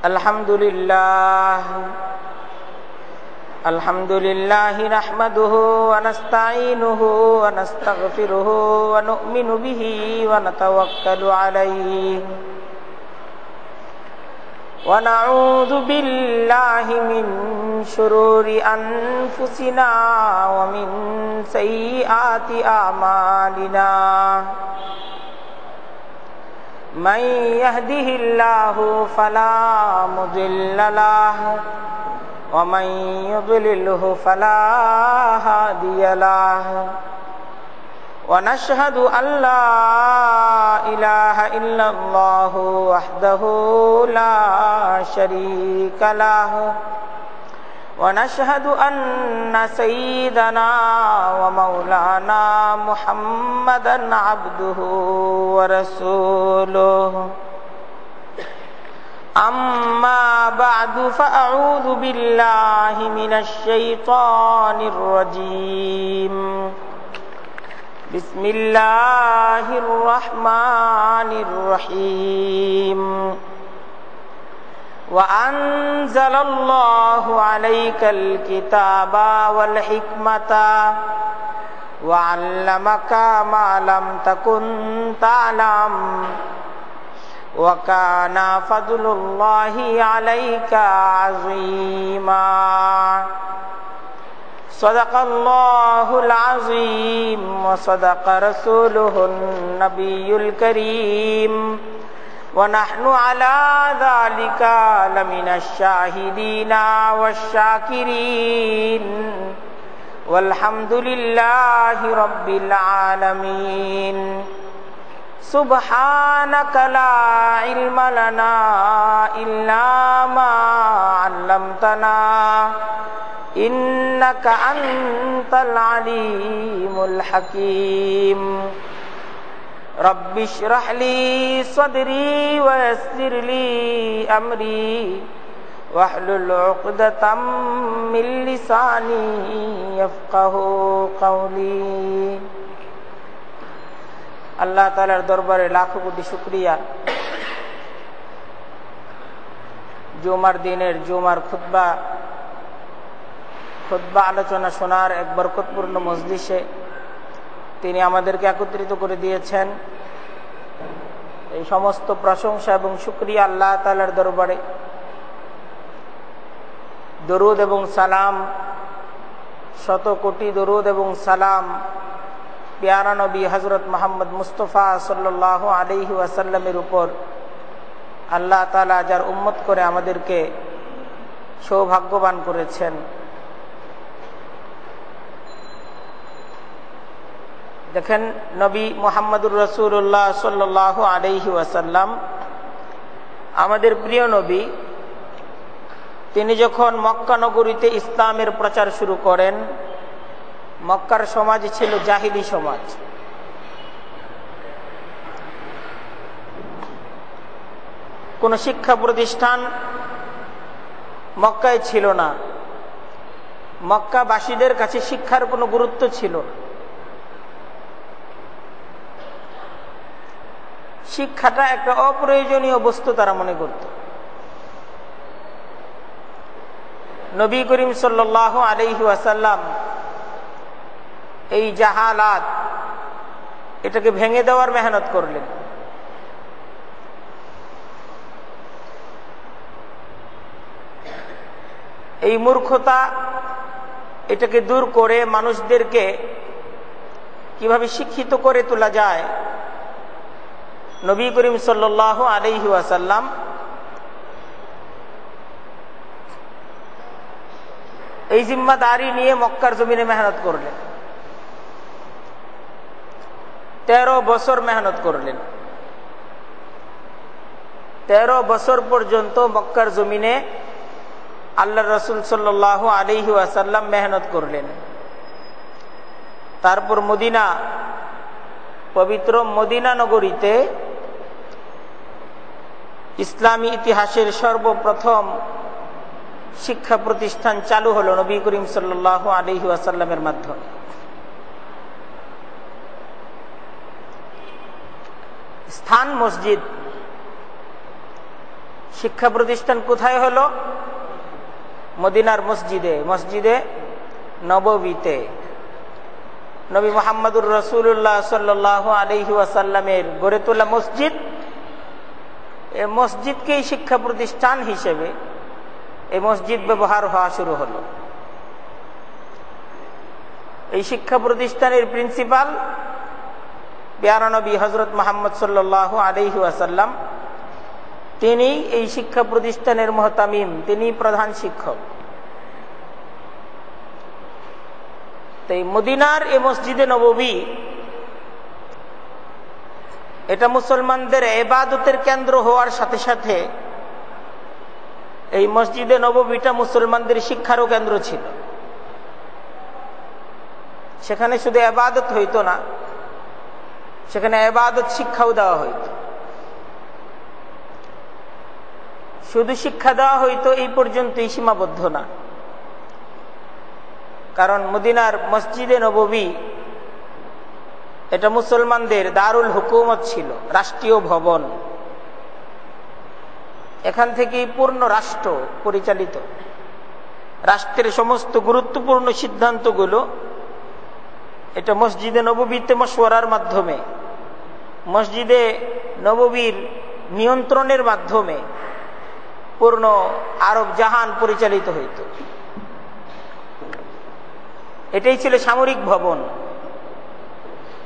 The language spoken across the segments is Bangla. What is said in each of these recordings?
Alhamdulillahi nahmaduhu wa nasta'inuhu wa nastaghfiruhu wa nu'minu bihi wa natawakkalu alayhi wa na'udzu billahi min shururi anfusina wa min sayyiati a'malina. Man yahdihillahu fala mudilla lahu wa man yudlilhu fala hadiya lahu. Wa nashhadu an la ilaha illallah wahdahu la sharika lahu wa nashhadu anna sayyidana wa maulana Muhammadan abduhu wa rasuluhu. Amma ba'du fa'a'udhu billahi minasy syaithanir rajim. Bismillahirrahmanirrahim. Wa anzalallahu 'alaikal kitaba wal hikmata wa 'allamaka ma lam takun ta'lam wa kana fadlullahi 'alaika 'azima. Sadaqallahul 'azim wa sadaqa rasuluhun nabiyyul karim wa nahnu 'ala dzalika laminasy syahidina wasyakirin walhamdulillahi rabbil alamin. Subhanaka la ilma lana illa ma 'allamtana innaka antal alimul hakim. Rabbi shrah li sadri wa yassir li amri wahlul 'uqdatam min lisani yafqahu qawli. আল্লাহ তাআলার দরবারে লাখো কোটি শুকরিয়া। জুমার দিনের জুমার খুতবা আলোচনা শোনার এক বরকতপূর্ণ মজলিসে তিনি আমাদেরকে একত্রিত করে দিয়েছেন। এই সমস্ত প্রশংসা এবং শুকরিয়া আল্লাহ তাআলার দরবারে। দরুদ এবং সালাম, শত কোটি দরুদ এবং সালাম প্যারা নবী হযরত মুহাম্মদ মুস্তাফা সাল্লাল্লাহু আলাইহি ওয়াসাল্লামের উপর আল্লাহ তাআলা যার উম্মত করে আমাদেরকে সৌভাগ্যবান করেছেন। দেখেন, নবী মুহাম্মদুর রাসূলুল্লাহ সাল্লাল্লাহু আলাইহি ওয়াসাল্লাম আমাদের প্রিয় নবী, তিনি যখন মক্কা নগরীতে ইসলামের প্রচার শুরু করেন, মক্কার সমাজ ছিল জাহিলি সমাজ। কোন শিক্ষা প্রতিষ্ঠান মক্কায় ছিল না। মক্কাবাসীদের কাছে শিক্ষার কোনো গুরুত্ব ছিল না। শিক্ষাটা একটা অপ্রয়োজনীয় বস্তু তারা মনে করত। নবী করিম সাল্লাল্লাহু আলাইহি ওয়াসাল্লাম এই জাহালাত এটাকে ভেঙে দেওয়ার মেহনত করলেন। এই মূর্খতা এটাকে দূর করে মানুষদেরকে কিভাবে শিক্ষিত করে তোলা যায়, নবী করিম সাল্লাল্লাহু আলাইহি ওয়াসাল্লাম এই জিম্মাদারি নিয়ে মক্কার জমিনে মেহনত করলেন। 13 বছর মেহনত করলেন। 13 বছর পর্যন্ত মক্কার জমিনে আল্লাহ রাসূল সাল্লাল্লাহু আলাইহি ওয়াসাল্লাম মেহনত করলেন। তারপর মদিনা, পবিত্র মদিনা নগরীতে ইসলামী ইতিহাসের সর্বপ্রথম শিক্ষা প্রতিষ্ঠান চালু হলো নবী করিম সাল্লাল্লাহু আলাইহি ওয়াসাল্লামের মাধ্যমে। স্থান মসজিদ, শিক্ষা প্রতিষ্ঠান কোথায় হলো? মদিনার মসজিদে, মসজিদে নববীতে। নবী মুহাম্মদুর রাসূলুল্লাহ সাল্লাল্লাহু আলাইহি ওয়াসাল্লামের গড়ে তোলা মসজিদ, এই মসজিদকেই শিক্ষা প্রতিষ্ঠান হিসেবে এই মসজিদ ব্যবহার হওয়া শুরু হলো। এই শিক্ষা প্রতিষ্ঠানের প্রিন্সিপাল প্যারা নবী হযরত মুহাম্মদ সাল্লাল্লাহু আলাইহি ওয়াসাল্লাম, তিনি এই শিক্ষা প্রতিষ্ঠানের মুহতামিম, তিনি প্রধান শিক্ষক। তাই মদিনার এই মসজিদে নববী, এটা মুসলমানদের ইবাদতের কেন্দ্র হওয়ার সাথে সাথে এই মসজিদে নববীটা মুসলমানদের শিক্ষারও কেন্দ্র ছিল। সেখানে শুধু ইবাদত হইতো না, সেখানে ইবাদত শিক্ষাও দেওয়া হইতো। শুধু শিক্ষা দেওয়া হইতো এই পর্যন্তই সীমাবদ্ধ না, কারণ মদিনার মসজিদে নববী এটা মুসলমানদের দারুল হুকুমত ছিল, রাষ্ট্রীয় ভবন। এখান থেকেই পূর্ণ রাষ্ট্র পরিচালিত। রাষ্ট্রের সমস্ত গুরুত্বপূর্ণ সিদ্ধান্তগুলো এটা মসজিদে নববীতে মশওয়ারার মাধ্যমে, মসজিদে নববীর নিয়ন্ত্রণের মাধ্যমে পূর্ণ আরব জাহান পরিচালিত হইত। এটাই ছিল সামরিক ভবন,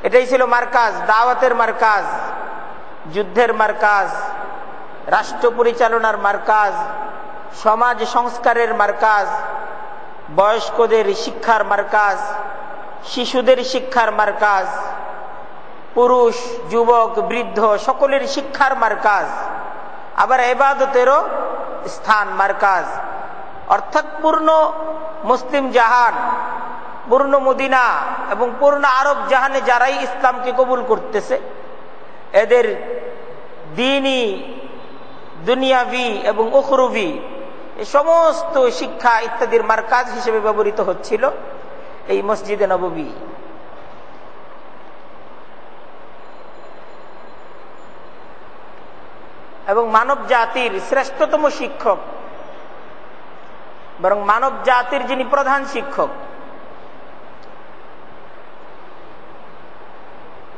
এটাই ছিল মার্কাজ, দাওয়াতের মার্কাজ, যুদ্ধের মার্কাজ, রাষ্ট্র পরিচালনার মার্কাজ, সমাজ সংস্কারের মার্কাজ, বয়স্কদের শিক্ষার মার্কাজ, শিশুদের শিক্ষার মার্কাজ, পুরুষ যুবক বৃদ্ধ সকলের শিক্ষার মার্কাজ, আবার ইবাদতেরও স্থান মার্কাজ। অর্থাৎ পূর্ণ মুসলিম জাহান, পূর্ণ মদিনা এবং পূর্ণ আরব জাহানে যারাই ইসলামকে কবুল করতেছে, এদের দ্বীনি, দুনিয়াবি এবং উখরুবি এই সমস্ত শিক্ষা ইত্যাদির মার্কাজ হিসেবে ব্যবহৃত হচ্ছিল এই মসজিদে নববী। এবং মানব জাতির শ্রেষ্ঠতম শিক্ষক, বরং মানব জাতির যিনি প্রধান শিক্ষক,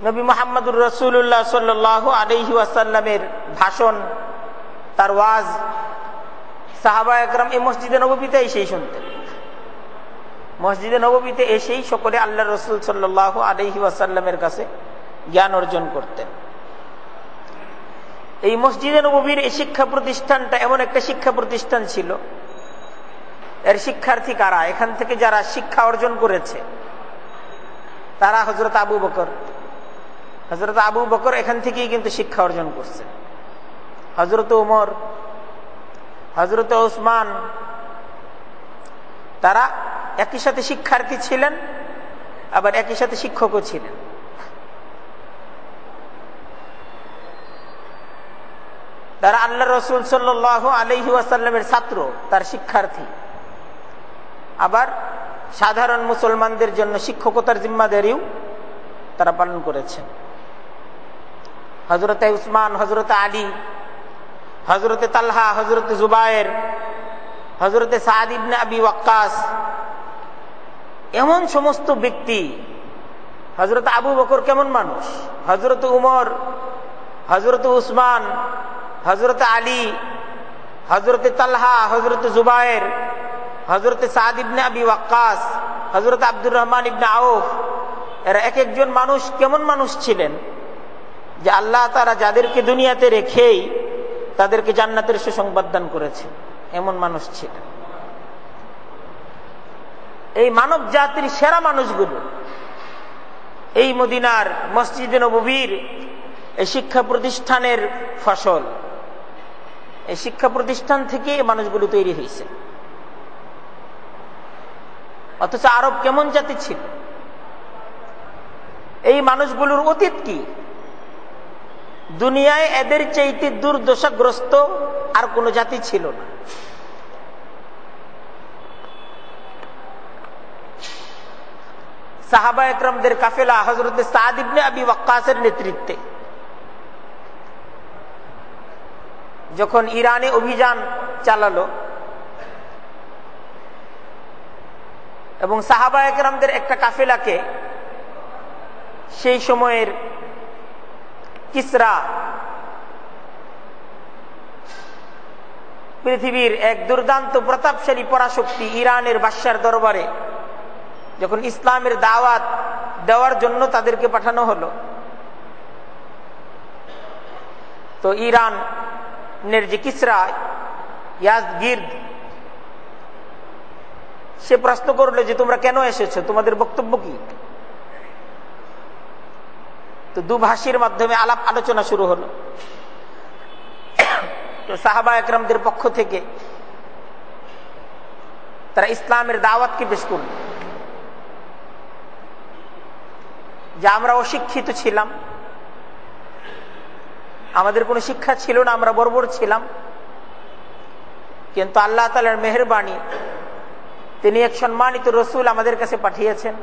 নবী মুহাম্মদুর রাসূলুল্লাহ সাল্লাল্লাহু আলাইহি ওয়াসাল্লামের ভাষণ, তার ওয়াজ সাহাবায়ে কেরাম এই মসজিদে নববীতে এসেই শুনতেন। মসজিদে নববীতে এসেই সকলে আল্লাহর রাসূল সাল্লাল্লাহু আলাইহি ওয়াসাল্লামের কাছে জ্ঞান অর্জন করতেন। এই মসজিদে নববীর এই শিক্ষা প্রতিষ্ঠানটা এমন একটা শিক্ষা প্রতিষ্ঠান ছিল, এর শিক্ষার্থী কারা? এখান থেকে যারা শিক্ষা অর্জন করেছে তারা হযরত আবু বকর, হযরত আবু বকর এখান থেকেই কিন্তু শিক্ষা অর্জন করছে। হযরত ওমর, হযরত ওসমান, তারা একই সাথে শিক্ষার্থী ছিলেন, আবার একই সাথে শিক্ষকও ছিলেন। তারা আল্লাহ রাসূল সাল্লাল্লাহু আলাইহি ওয়াসাল্লামের ছাত্র, তার শিক্ষার্থী, আবার সাধারণ মুসলমানদের জন্য শিক্ষকতার জিম্মাদারিও তারা পালন করেছেন। হযরত উসমান, হযরত আলী, হযরত তালহা, হযরত জুবায়ের, হযরত সাদ ইবনে আবি ওয়াক্কাস, এমন সমস্ত ব্যক্তি। হযরত আবু বকর কেমন মানুষ, হযরত উমর, হযরত উসমান, হযরত আলী, হযরত তালহা, হযরত জুবায়ের, হযরত সাদ ইবনে আবি ওয়াক্কাস, হযরত আব্দুর রহমান ইবনে আউফ, এরা এক একজন মানুষ কেমন মানুষ ছিলেন যে আল্লাহ তাআলা যাদেরকে দুনিয়াতে রেখেই তাদেরকে জান্নাতের সুসংবাদ দান করেছেন, এমন মানুষ ছিলেন। এই মানব জাতির সেরা মানুষগুলো এই মদিনার মসজিদে নববীর এই শিক্ষা প্রতিষ্ঠানের ফসল। এই শিক্ষা প্রতিষ্ঠান থেকে এই মানুষগুলো তৈরি হয়েছে। অথচ আরব কেমন জাতি ছিল, এই মানুষগুলোর অতীত কি? দুনিয়ায় এদের চাইতে দুর্দশাগ্রস্ত আর কোন জাতি ছিল না। সাহাবায়ে কেরামদের কাফেলা হযরত সাদ ইবনে আবি ওয়াক্কাসের নেতৃত্বে যখন ইরানে অভিযান চালালো এবং সাহাবায়ে কেরামদের একটা কাফেলাকে সেই সময়ের কিসরা, পৃথিবীর এক দুর্দান্ত প্রতাপশালী পরাশক্তি, ইরানের বাদশার দরবারে যখন ইসলামের দাওয়াত দেওয়ার জন্য তাদেরকে পাঠানো হলো, তো ইরানের যে কিসরা ইয়াজগির্দ, সে প্রশ্ন করলো যে তোমরা কেন এসেছো, তোমাদের বক্তব্য কি? তো দুভাষীর মাধ্যমে আলাপ আলোচনা শুরু হলো। তো সাহাবা একরামদের পক্ষ থেকে তারা ইসলামের দাওয়াতকে পেশ করল যে আমরা অশিক্ষিত ছিলাম, আমাদের কোনো শিক্ষা ছিল না, আমরা বর্বর ছিলাম, কিন্তু আল্লাহ তাআলার মেহেরবানি, তিনি এক সম্মানিত রসুল আমাদের কাছে পাঠিয়েছেন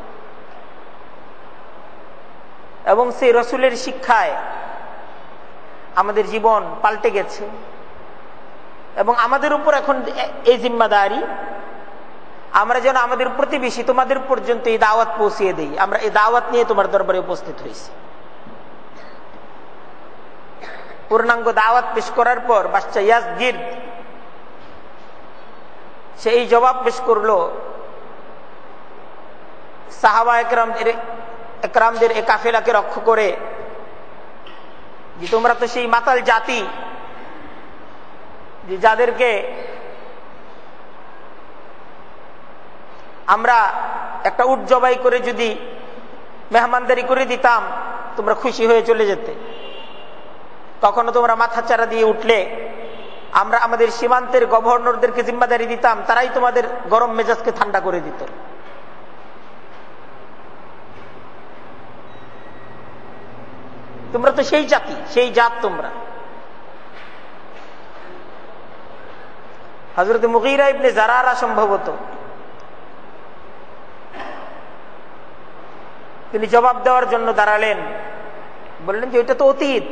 এবং সেই রসুলের শিক্ষায় আমাদের জীবন পাল্টে গেছে এবং আমাদের উপর এখন এই জিম্মাদারি, আমরা যেন আমাদের প্রতিবেশী তোমাদের পর্যন্ত এই দাওয়াত পৌঁছিয়ে দেই। আমরা এই দাওয়াত নিয়ে তোমার দরবারে উপস্থিত হয়েছি। পূর্ণাঙ্গ দাওয়াত পেশ করার পর বাদশা ইয়াজগির্দ সে এই জবাব পেশ করলো, সাহাবা একরামদের এ কাফেলাকে রক্ষা করে যে তোমরা তো সেই মাতাল জাতি যে যাদেরকে আমরা একটা উট জবাই করে যদি মেহমানদারি করে দিতাম তোমরা খুশি হয়ে চলে যেতে, কখনো তোমরা মাথা চারা দিয়ে উঠলে আমরা আমাদের সীমান্তের গভর্নরদেরকে জিম্মাদারি দিতাম, তারাই তোমাদের গরম মেজাজকে ঠান্ডা করে দিত। তোমরা তো সেই জাতি, সেই জাত তোমরা। হযরত মুগীরা ইবনে জারারা সম্ভবত তিনি জবাব দেওয়ার জন্য দাঁড়ালেন, বললেন যে এটা তো অতীত,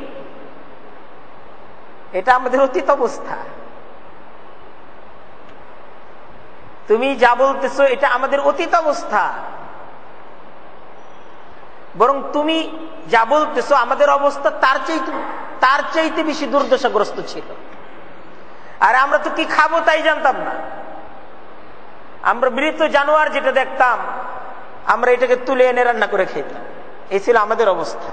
এটা আমাদের অতীত অবস্থা, তুমি যা বলতেছো এটা আমাদের অতীত অবস্থা, বরং তুমি যা বলতেছো আমাদের অবস্থা তার চাইতে বেশি দুর্দশাগ্রস্ত ছিল। আর আমরা তো কি খাবো তাই জানতাম না, আমরা মৃত জানোয়ার যেটা দেখতাম আমরা এটাকে তুলে এনে রান্না করে খেতাম, এই ছিল আমাদের অবস্থা।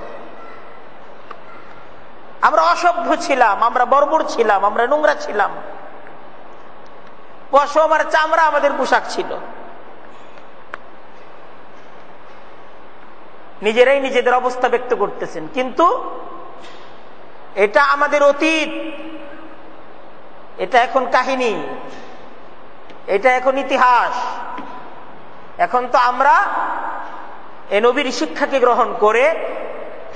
আমরা অসভ্য ছিলাম, আমরা বর্বর ছিলাম, আমরা নোংরা ছিলাম, পশম আর চামড়া আমাদের পোশাক ছিল। নিজেরাই নিজেদের অবস্থা ব্যক্ত করতেছেন, কিন্তু এটা আমাদের অতীত, এটা এখন কাহিনী, এটা এখন ইতিহাস। এখন তো আমরা এ নবীর শিক্ষাকে গ্রহণ করে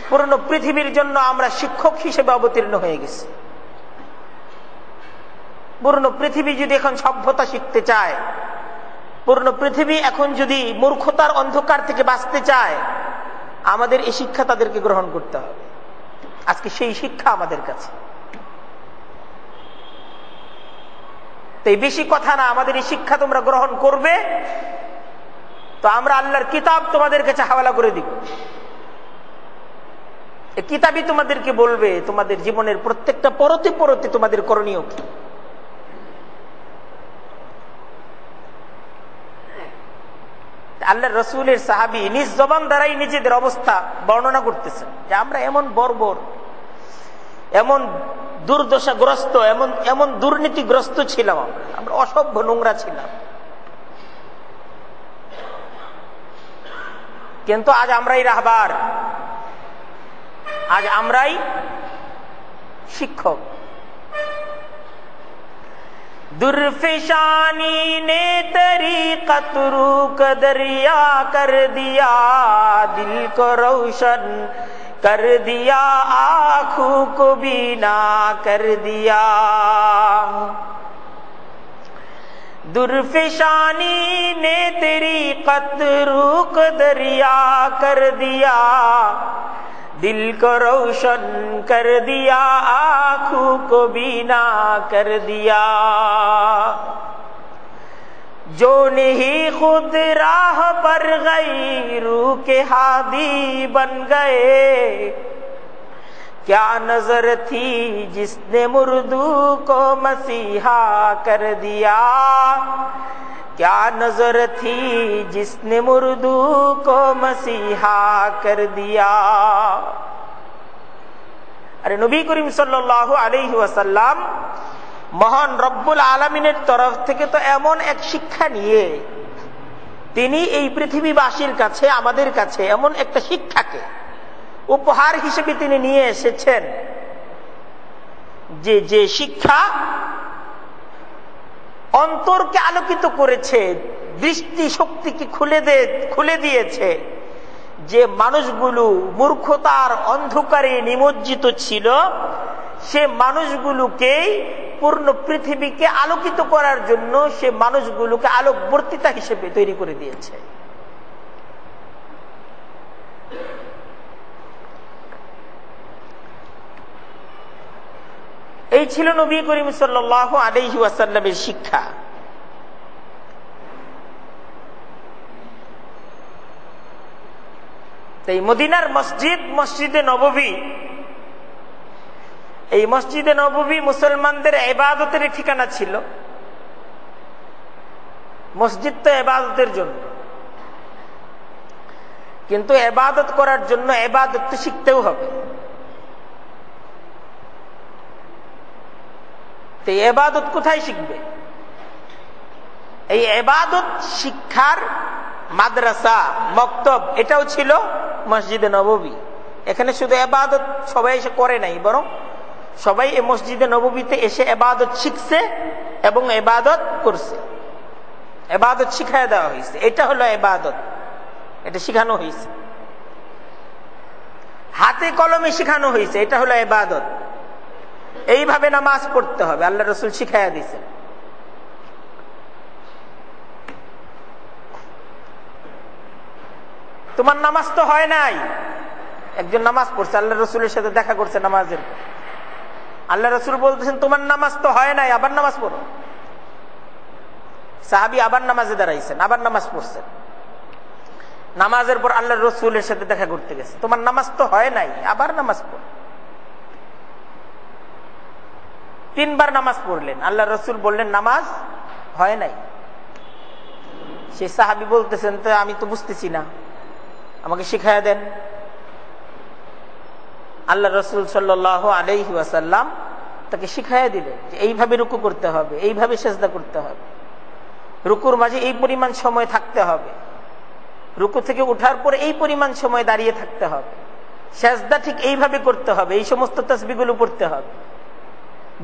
পুরো পৃথিবীর জন্য আমরা শিক্ষক হিসেবে অবতীর্ণ হয়ে গেছি। পুরো পৃথিবী যদি এখন সভ্যতা শিখতে চায়, পুরো পৃথিবী এখন যদি মূর্খতার অন্ধকার থেকে বাঁচতে চায়, আমাদের এই শিক্ষা তাদেরকে গ্রহণ করতে হবে। আজকে সেই শিক্ষা আমাদের কাছে। তাই বেশি কথা না, আমাদের এই শিক্ষা তোমরা গ্রহণ করবে তো আমরা আল্লাহর কিতাব তোমাদের কাছে হাওয়ালা করে দিব। এই কিতাবই তোমাদেরকে বলবে তোমাদের জীবনের প্রত্যেকটা পরতে পরতে তোমাদের করণীয় কি। আল্লাহর রাসূলের সাহাবী নিজ জবান দ্বারাই নিজেদের অবস্থা বর্ণনা করতেছেন যে আমরা এমন বর্বর, এমন দুর্দশাগ্রস্ত, এমন দুর্নীতিগ্রস্ত ছিলাম, আমরা অসভ্য নোংরা ছিলাম, কিন্তু আজ আমরাই রাহবার, আজ আমরাই শিক্ষক। दुर्फिशानी ने तरीक़त रूक दरिया कर दिया, दिल को रोशन कर दिया, आँखों को बीना कर दिया। दुर्फिशानी ने तरीक़त रूक दरिया कर दिया, दिल को रोशन कर दिया, आँखों को बीना कर दिया। जो नहीं खुद राह पर गैरू के हादी बन गए, क्या नजर थी जिसने मुर्दू को मसीहा कर दिया, क्या नजर थी जिसने मुर्दू को मसीहा कर दिया। अरे नबी करीम सल्लल्लाहु अलैहि वसल्लम মহান রব্বুল আলামিনের তরফ থেকে তো এমন এক শিক্ষা নিয়ে তিনি এই পৃথিবীবাসীর কাছে, আমাদের কাছে এমন একটা শিক্ষাকে উপহার হিসেবে তিনি নিয়ে এসেছেন যে শিক্ষা অন্তরকে আলোকিত করেছে, দৃষ্টি শক্তিকে খুলে দিয়েছে। যে মানুষগুলো মূর্খতার অন্ধকারে নিমজ্জিত ছিল, সে মানুষগুলোকেই পূর্ণ পৃথিবীকে আলোকিত করার জন্য সে মানুষগুলোকে আলোকবর্তিতা হিসেবে তৈরি করে দিয়েছে। এই ছিল নবী করিম সাল্লাল্লাহু আলাইহি ওয়াসাল্লামের শিক্ষা। এই মদিনার মসজিদ, মসজিদে নববী, এই মসজিদে নববী মুসলমানদের ইবাদতের ঠিকানা ছিল। মসজিদ তো ইবাদতের জন্য, কিন্তু ইবাদত করার জন্য ইবাদত তো শিখতেও হবে। তো ইবাদত কোথায় শিখবে? এই ইবাদত শিক্ষার মাদ্রাসা, মক্তব, এটাও ছিল মসজিদে নববী। এখানে শুধু ইবাদত সবাই এসে করে নাই, বরং সবাই এই মসজিদে নববীতে এসে ইবাদত শিখছে এবং ইবাদত করছে। ইবাদত শিখায় দেওয়া হয়েছে, এটা হলো ইবাদত, এটা শিখানো হয়েছে। হাতে কলমে শিখানো হয়েছে, এটা হলো ইবাদত। এইভাবে নামাজ পড়তে হবে, আল্লাহ রাসূল শিখাইয়া দিয়েছেন। তোমার নামাজ তো হয় নাই। একজন নামাজ পড়ছে, আল্লাহ রাসূলের সাথে দেখা করছে নামাজের। আল্লাহ রাসূল বলতেছেন তোমার নামাজ তো হয় নাই, আবার নামাজ পড়ো। সাহাবী আবার নামাজে দাঁড়াইছেন, আবার নামাজ পড়ছেন। নামাজের পর আল্লাহ রাসূলের সাথে দেখা করতে গেছে, তোমার নামাজ তো হয় নাই, আবার নামাজ পড়ো। 3 বার নামাজ পড়লেন, আল্লাহ রাসূল বললেন নামাজ হয় নাই। সেই সাহাবী বলতেছেন তো আমি তো বুঝতেছি না, আমাকে শিখায়া দেন। আল্লাহ রাসূল সাল্লাল্লাহু আলাইহি ওয়াসাল্লাম তাকে শিখাইয়া দিলেন যে এইভাবে রুকু করতে হবে, এইভাবে সিজদা করতে হবে, রুকুর মাঝে এই পরিমাণ সময় থাকতে হবে, রুকু থেকে ওঠার পরে এই পরিমাণ সময় দাঁড়িয়ে থাকতে হবে, সিজদা ঠিক এইভাবে করতে হবে, এই সমস্ত তাসবিহগুলো পড়তে হবে,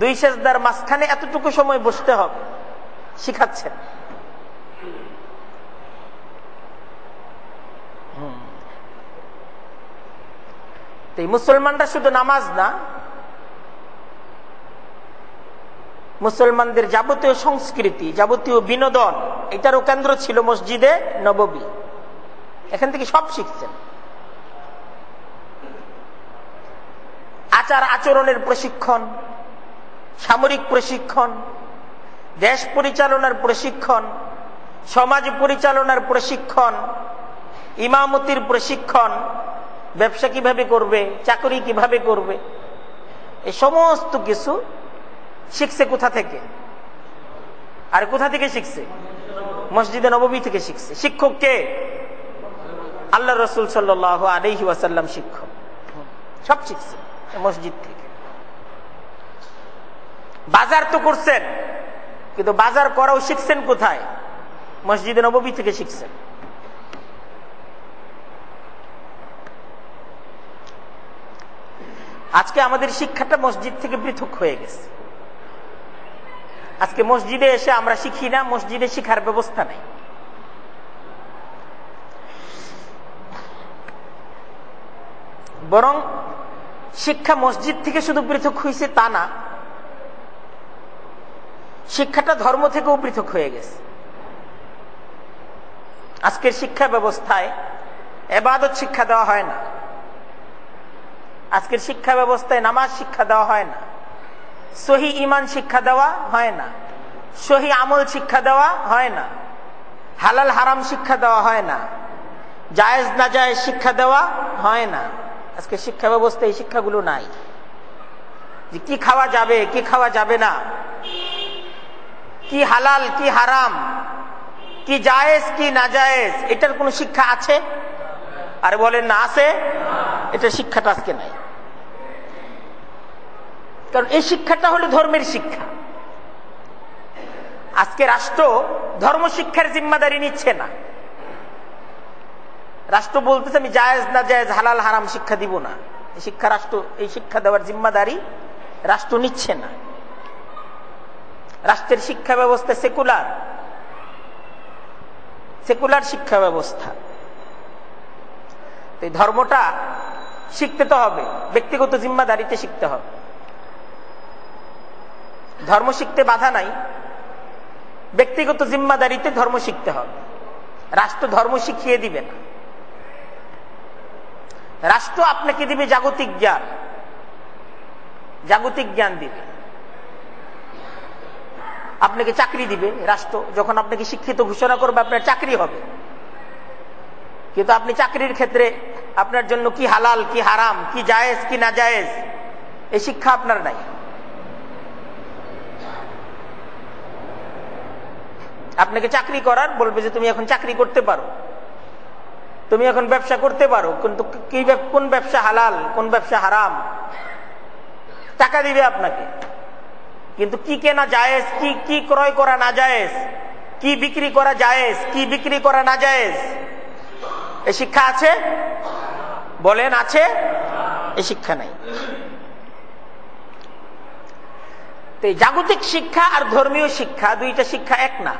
2 সিজদার মাঝখানে এতটুকু সময় বসতে হবে, শিখাচ্ছেন। এই মুসলমানরা শুধু নামাজ না, মুসলমানদের যাবতীয় সংস্কৃতি, যাবতীয় বিনোদন, এটারও কেন্দ্র ছিল মসজিদে নববী। এখান থেকে সব শিখছেন। আচার আচরণের প্রশিক্ষণ, সামরিক প্রশিক্ষণ, দেশ পরিচালনার প্রশিক্ষণ, সমাজ পরিচালনার প্রশিক্ষণ, ইমামতির প্রশিক্ষণ, ব্যবসা কিভাবে করবে, চাকরি কিভাবে করবে, এই সমস্ত কিছু শিখছে কোথা থেকে? আর কোথা থেকে শিখছে? মসজিদে নববী থেকে শিখছে। শিক্ষক কে? আল্লাহ রাসূল সাল্লাল্লাহু আলাইহি ওয়াসাল্লাম শিক্ষক। সব শিখছে মসজিদ থেকে। বাজার তো করছেন, কিন্তু বাজার করাও শিখছেন কোথায়? মসজিদে নববী থেকে শিখছেন। আজকে আমাদের শিক্ষাটা মসজিদ থেকে পৃথক হয়ে গেছে। আজকে মসজিদে এসে আমরা শিখি না, মসজিদে শিখার ব্যবস্থা নাই। বরং শিক্ষা মসজিদ থেকে শুধু পৃথক হয়েছে তা না, শিক্ষাটা ধর্ম থেকেও পৃথক হয়ে গেছে। আজকের শিক্ষা ব্যবস্থায় ইবাদত শিক্ষা দেওয়া হয় না, আজকের শিক্ষা ব্যবস্থায় নামাজ শিক্ষা দেওয়া হয় না, সহি ঈমান শিক্ষা দেওয়া হয় না, সহি আমল শিক্ষা দেওয়া হয় না, হালাল হারাম শিক্ষা দেওয়া হয় না, জায়েজ না জায়েজ শিক্ষা দেওয়া হয় না। আজকে শিক্ষা ব্যবস্থায় এই শিক্ষাগুলো নাই, যে কি খাওয়া যাবে কি খাওয়া যাবে না, কি হালাল কি হারাম, কি জায়েজ কি না জায়েজ, এটার কোনো শিক্ষা আছে? আরে বলেন না আছে? এটা শিক্ষাটা আজকে নাই। কারণ এই শিক্ষাটা হলো ধর্মের শিক্ষা। আজকে রাষ্ট্র ধর্ম শিক্ষার জিম্মাদারি নিচ্ছে না। রাষ্ট্র বলতেছে আমি জায়েজ না জায়েজ হালাল হারাম শিক্ষা দিব না। এই শিক্ষা দেওয়ার জিম্মাদারি রাষ্ট্র নিচ্ছে না। রাষ্ট্রের শিক্ষা ব্যবস্থা সেকুলার শিক্ষা ব্যবস্থা। এই ধর্মটা শিখতে তো হবে, ব্যক্তিগত জিম্মাদারিতে শিখতে হবে। ধর্ম শিখতে বাধা নাই, ব্যক্তিগত জিম্মাদারিতে ধর্ম শিখতে হবে। রাষ্ট্র ধর্ম শিখিয়ে দিবে না। রাষ্ট্র আপনাকে দিবে জাগতিক জ্ঞান দিবে। আপনাকে চাকরি দিবে রাষ্ট্র, যখন আপনাকে শিক্ষিত ঘোষণা করবে আপনার চাকরি হবে। কিন্তু আপনি চাকরির ক্ষেত্রে আপনার জন্য কি হালাল কি হারাম, কি জায়েজ কি না জায়েজ, এই শিক্ষা আপনার নাই। আপনাকে চাকরি করার বলবে যে তুমি এখন চাকরি করতে পারো, তুমি এখন ব্যবসা করতে পারো, কিন্তু কোন ব্যবসা হালাল কোন ব্যবসা হারাম টাকা দিবে আপনাকে। কিন্তু কি কেনা জায়েজ, কি ক্রয় করা না জায়েজ, কি বিক্রি করা জায়েজ কি বিক্রি করা না জায়েজ, এই শিক্ষা আছে? বলেন আছে? এই শিক্ষা নাই। তো এই জাগতিক শিক্ষা আর ধর্মীয় শিক্ষা, দুইটা শিক্ষা এক না।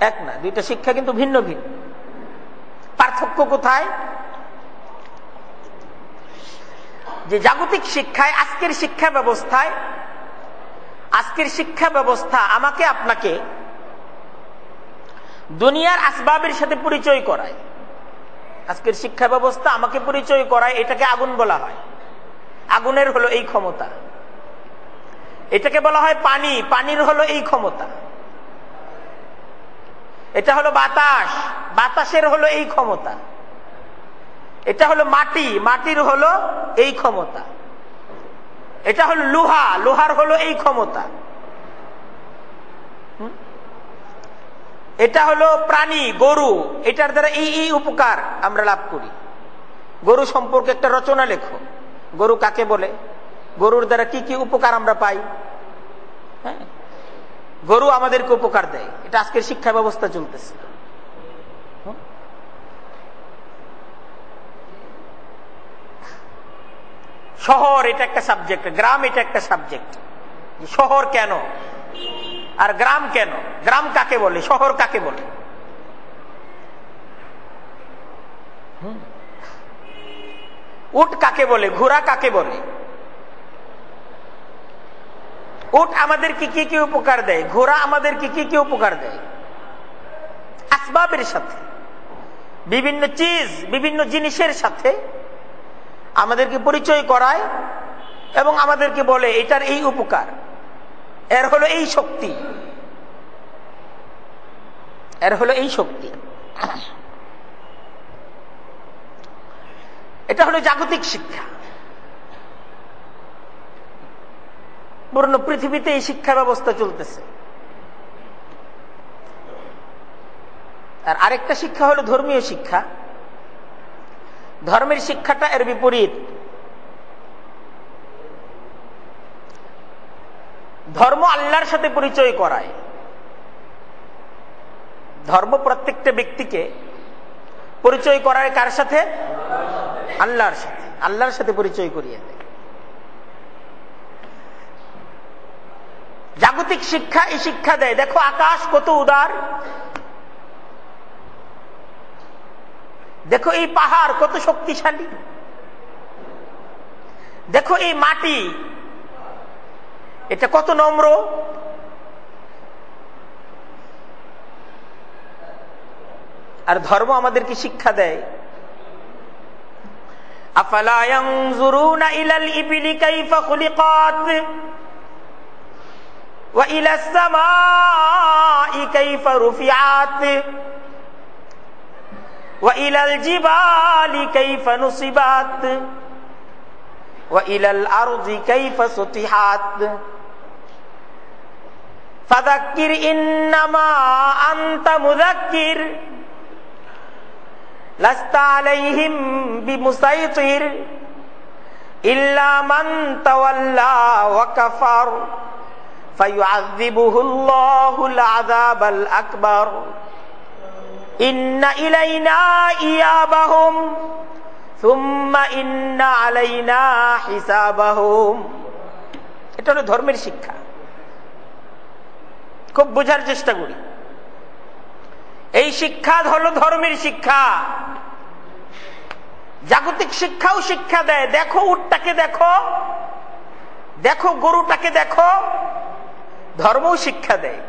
এক না, দুইটা শিক্ষা কিন্তু ভিন্ন ভিন্ন। পার্থক্য কোথায়? যে জাগতিক শিক্ষায় আজকের শিক্ষা ব্যবস্থা আমাকে আপনাকে দুনিয়ার আসবাবের সাথে পরিচয় করায়। আজকের শিক্ষা ব্যবস্থা আমাকে পরিচয় করায়, এটাকে আগুন বলা হয়। আগুনের হলো এই ক্ষমতা। এটাকে বলা হয় পানি, পানির হলো এই ক্ষমতা। এটা হলো বাতাস, বাতাসের হলো এই ক্ষমতা। এটা হলো মাটি, মাটির হলো এই ক্ষমতা। এটা হলো লোহা, লোহার হলো এই ক্ষমতা। এটা হলো প্রাণী, গরু, এটার দ্বারা এই উপকার আমরা লাভ করি। গরু সম্পর্কে একটা রচনা লেখো। গরু কাকে বলে, গরুর দ্বারা কি কি উপকার আমরা পাই। হ্যাঁ, গরু আমাদেরকে উপকার দেয়। এটা আজকের শিক্ষা ব্যবস্থা চলতেছে। শহর এটা একটা সাবজেক্ট, গ্রাম এটা একটা সাবজেক্ট। শহর কেন আর গ্রাম কেন, গ্রাম কাকে বলে, শহর কাকে বলে। উট কাকে বলে, ঘোড়া কাকে বলে। উট আমাদেরকে কি কি উপকার দেয়, ঘোড়া আমাদেরকে কি কি উপকার দেয়। আসবাবের সাথে, বিভিন্ন চিজ বিভিন্ন জিনিসের সাথে আমাদেরকে পরিচয় করায় এবং আমাদেরকে বলে এটার এই উপকার, এর হলো এই শক্তি, এর হলো এই শক্তি। এটা হলো জাগতিক শিক্ষা। পুরো পৃথিবীতে এই শিক্ষা ব্যবস্থা চলতেছে। আর আরেকটা শিক্ষা হলো ধর্মীয় শিক্ষা। ধর্মের শিক্ষাটা এর বিপরীত। ধর্ম আল্লাহর সাথে পরিচয় করায়। ধর্ম প্রত্যেকটা ব্যক্তিকে পরিচয় করায় কার সাথে? আল্লাহর সাথে। আল্লাহর সাথে পরিচয় করিয়ে দেয়। জাগতিক শিক্ষা এই শিক্ষা দেয়, দেখো আকাশ কত উদার, দেখো এই পাহাড় কত শক্তিশালী, দেখো এই মাটি এটা কত নম্র। আর ধর্ম আমাদেরকে শিক্ষা দেয় আফালা ইয়ানজুরুনা ইলাল ইবিলি কাইফা খুলিকাত ওয়া ইলাস সামাই কাইফা রুফিআত ওয়া ইলাল জিবালি কাইফা নুসিবাত ওয়া ইলাল আরদি কাইফা সুতিহাত ফাযাক্কির ইন্নামা আনতা মুযাক্কির লাস্তা আলাইহিম বিমুসাইতির ইল্লা মান তাওয়াল্লা ওয়া কাফার ফায়ুআযিবুহুল্লাহুল আযাবাল আকবার ইন্না ইলাইনা ইয়াবাহুম সুম্মা ইন্না আলাইনা হিসাবাহুম। এটা হলো ধর্মের শিক্ষা। খুব বোঝার চেষ্টা করি। এই শিক্ষা হলো ধর্মের শিক্ষা। জাগতিক শিক্ষাও শিক্ষা দেয়, দেখো উটটাকে দেখো, দেখো গরুটাকে দেখো। ধর্মও শিক্ষা দেয়,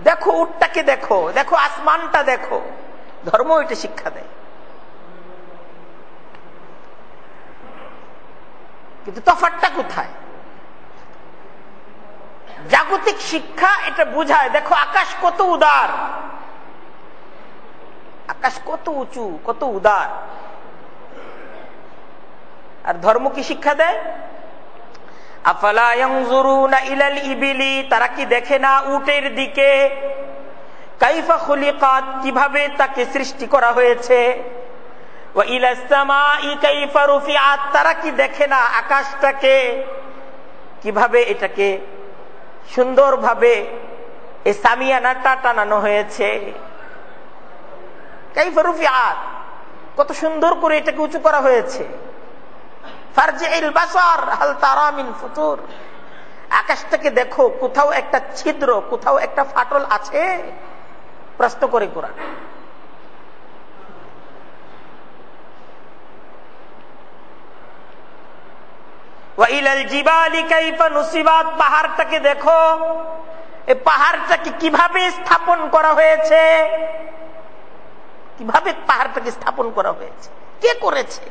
দেখো উটটাকে দেখো, দেখো আসমানটা দেখো। ধর্ম এটা শিক্ষা দেয়। কিন্তু তফাৎটা কোথায়? জাগতিক শিক্ষা এটা বুঝায়, দেখো আকাশ কত উদার, আকাশ কত উঁচু, কত উদার। আর ধর্ম কি শিক্ষা দেয়? আফালা ইয়ানজুরুনা ইলাল ইবিলি, তারা কি দেখে না উটের দিকে? কাইফা খুলিকাত, কিভাবে তাকে সৃষ্টি করা হয়েছে। ওয়া ইলাস সামাই কাইফা রুফিআত, তারা কি দেখে না আকাশটাকে কিভাবে এটাকে সুন্দরভাবে এই সামিয়ানাটা টানানো হয়েছে। কাইফা রুফিআত, কত সুন্দর করে এটাকে উঁচু করা হয়েছে। ফারজিল বাসার হাল তারা মিন ফুতুর, আকাশটাকে দেখো, কোথাও একটা ছিদ্র, কোথাও একটা ফাটল আছে? প্রশ্ন করে কোরআন। ওয়া ইলাল জিবালি কাইফা নুসিবাত, পাহাড়টাকে দেখো, এই পাহাড়টাকে কিভাবে স্থাপন করা হয়েছে। কিভাবে পাহাড়টাকে স্থাপন করা হয়েছে, কে করেছে?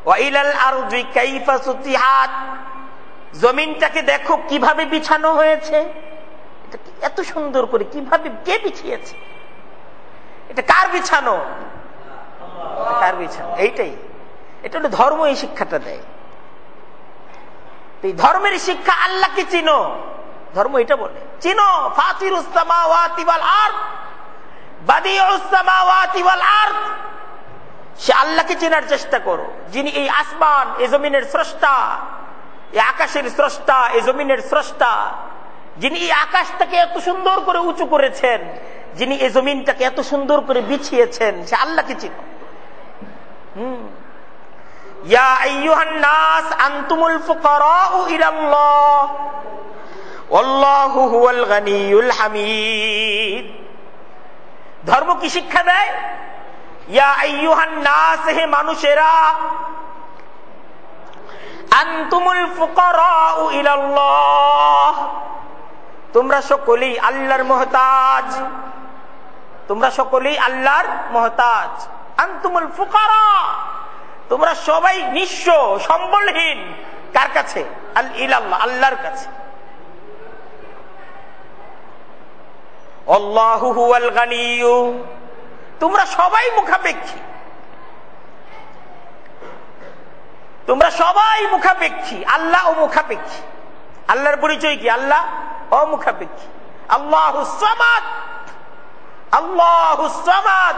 ওয়া ইলাল আরদি কাইফা সুতিহাত, জমিনটাকে দেখো কিভাবে বিছানো হয়েছে। এটা এত সুন্দর করে কিভাবে, কে বিছিয়েছে? এটা কার বিছানো? কার বিছানো? এইটাই, এটা হলো ধর্ম। এই শিক্ষাটা দেয়। এই ধর্মের শিক্ষা, আল্লাহকে চিনো, ধর্ম এটা বলে চিনো। ফাতিরুস সামাওয়াতি ওয়াল আরদ, বাদিউস সামাওয়াতি ওয়াল আরদ, সে আল্লাহকে চেনার চেষ্টা করো, যিনি এই আসমান এই জমিনের স্রষ্টা, এই আকাশের স্রষ্টা, এই জমিনের স্রষ্টা, যিনি এই আকাশটাকে এত সুন্দর করে উঁচু করেছেন, যিনি এই জমিনটাকে এত সুন্দর করে বিছিয়েছেন, সে আল্লাহকে চিনো। ইয়া আইয়ুহান নাস আনতুমুল ফুকারাউ ইলাল্লাহ ওয়াল্লাহু হুয়াল গানিয়ুল হামিদ। ধর্ম কি শিক্ষা দেয়? ইয়া আইয়ুহান নাস, হে মানুষেরা, আনতুমুল ফুকারাউ ইলাল্লাহ, তোমরা সকলেই আল্লাহর মুহতাজ, তোমরা সকলেই আল্লাহর মুহতাজ। আনতুমুল ফুকারা, তোমরা সবাই নিঃস্ব সম্বলহীন। কার কাছে? ইলাল্লাহ, আল্লাহর কাছে। আল্লাহু হুয়াল গানিয়্যু, তোমরা সবাই মুখাপেক্ষী, তোমরা সবাই মুখাপেক্ষী। আল্লাহ ও মুখাপেক্ষী। আল্লাহর পরিচয় কি? আল্লাহ অমুখাপেক্ষী। আল্লাহুস সামাদ, আল্লাহুস সামাদ,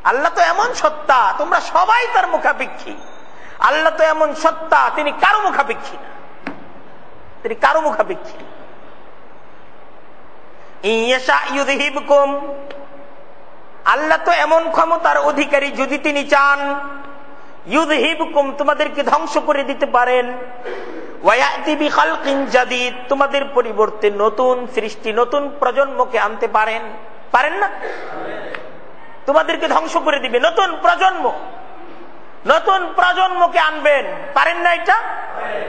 আল্লাহ তো এমন সত্তা, তোমরা সবাই তার মুখাপেক্ষী। আল্লাহ তো এমন সত্তা, তিনি কারো মুখাপেক্ষী না, তিনি কারো মুখাপেক্ষী। ইয়াশা ইউযহিবকুম, আল্লাহ তো এমন ক্ষমতার অধিকারী, যদি তিনি চান, ইউযহিবকুম, তোমাদেরকে ধ্বংস করে দিতে পারেন। ওয়ায়াতি বিখালকিন জাদীদ, তোমাদের পরিবর্তে নতুন সৃষ্টি, নতুন প্রজন্মকে আনতে পারেন। পারেন না? তোমাদেরকে ধ্বংস করে দিবে, নতুন প্রজন্ম, নতুন প্রজন্মকে আনবেন। পারেন না? এটা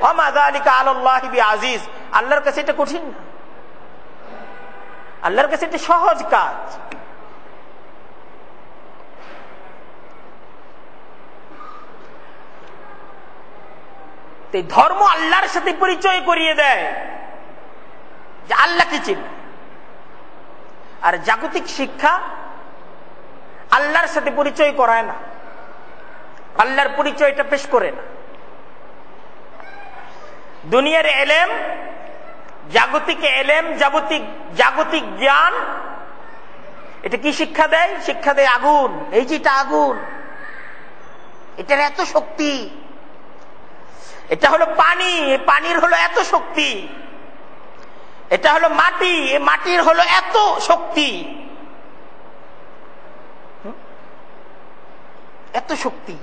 ওমা যালিকা আলাল্লাহি বিআজিজ, আল্লাহর কাছে এটা কঠিন না, আল্লাহর কাছে এটা সহজ কাজ। তো ধর্ম আল্লাহর সাথে পরিচয় করিয়ে দেয় যে আল্লাহকে চিনি, আর জাগতিক শিক্ষা আল্লাহর সাথে পরিচয় করায় না, আল্লাহর পরিচয়টা পেশ করে না। দুনিয়ার এলেম, জাগতিক এলেম, জাগতিক জ্ঞান, এটা কি শিক্ষা দেয়? শিক্ষা দেয় আগুন। এই যেটা আগুন, এটার এত শক্তি। এটা হলো পানি, এই পানির হলো এত শক্তি। এটা হলো মাটি, এই মাটির হলো এত শক্তি। এত শক্তি।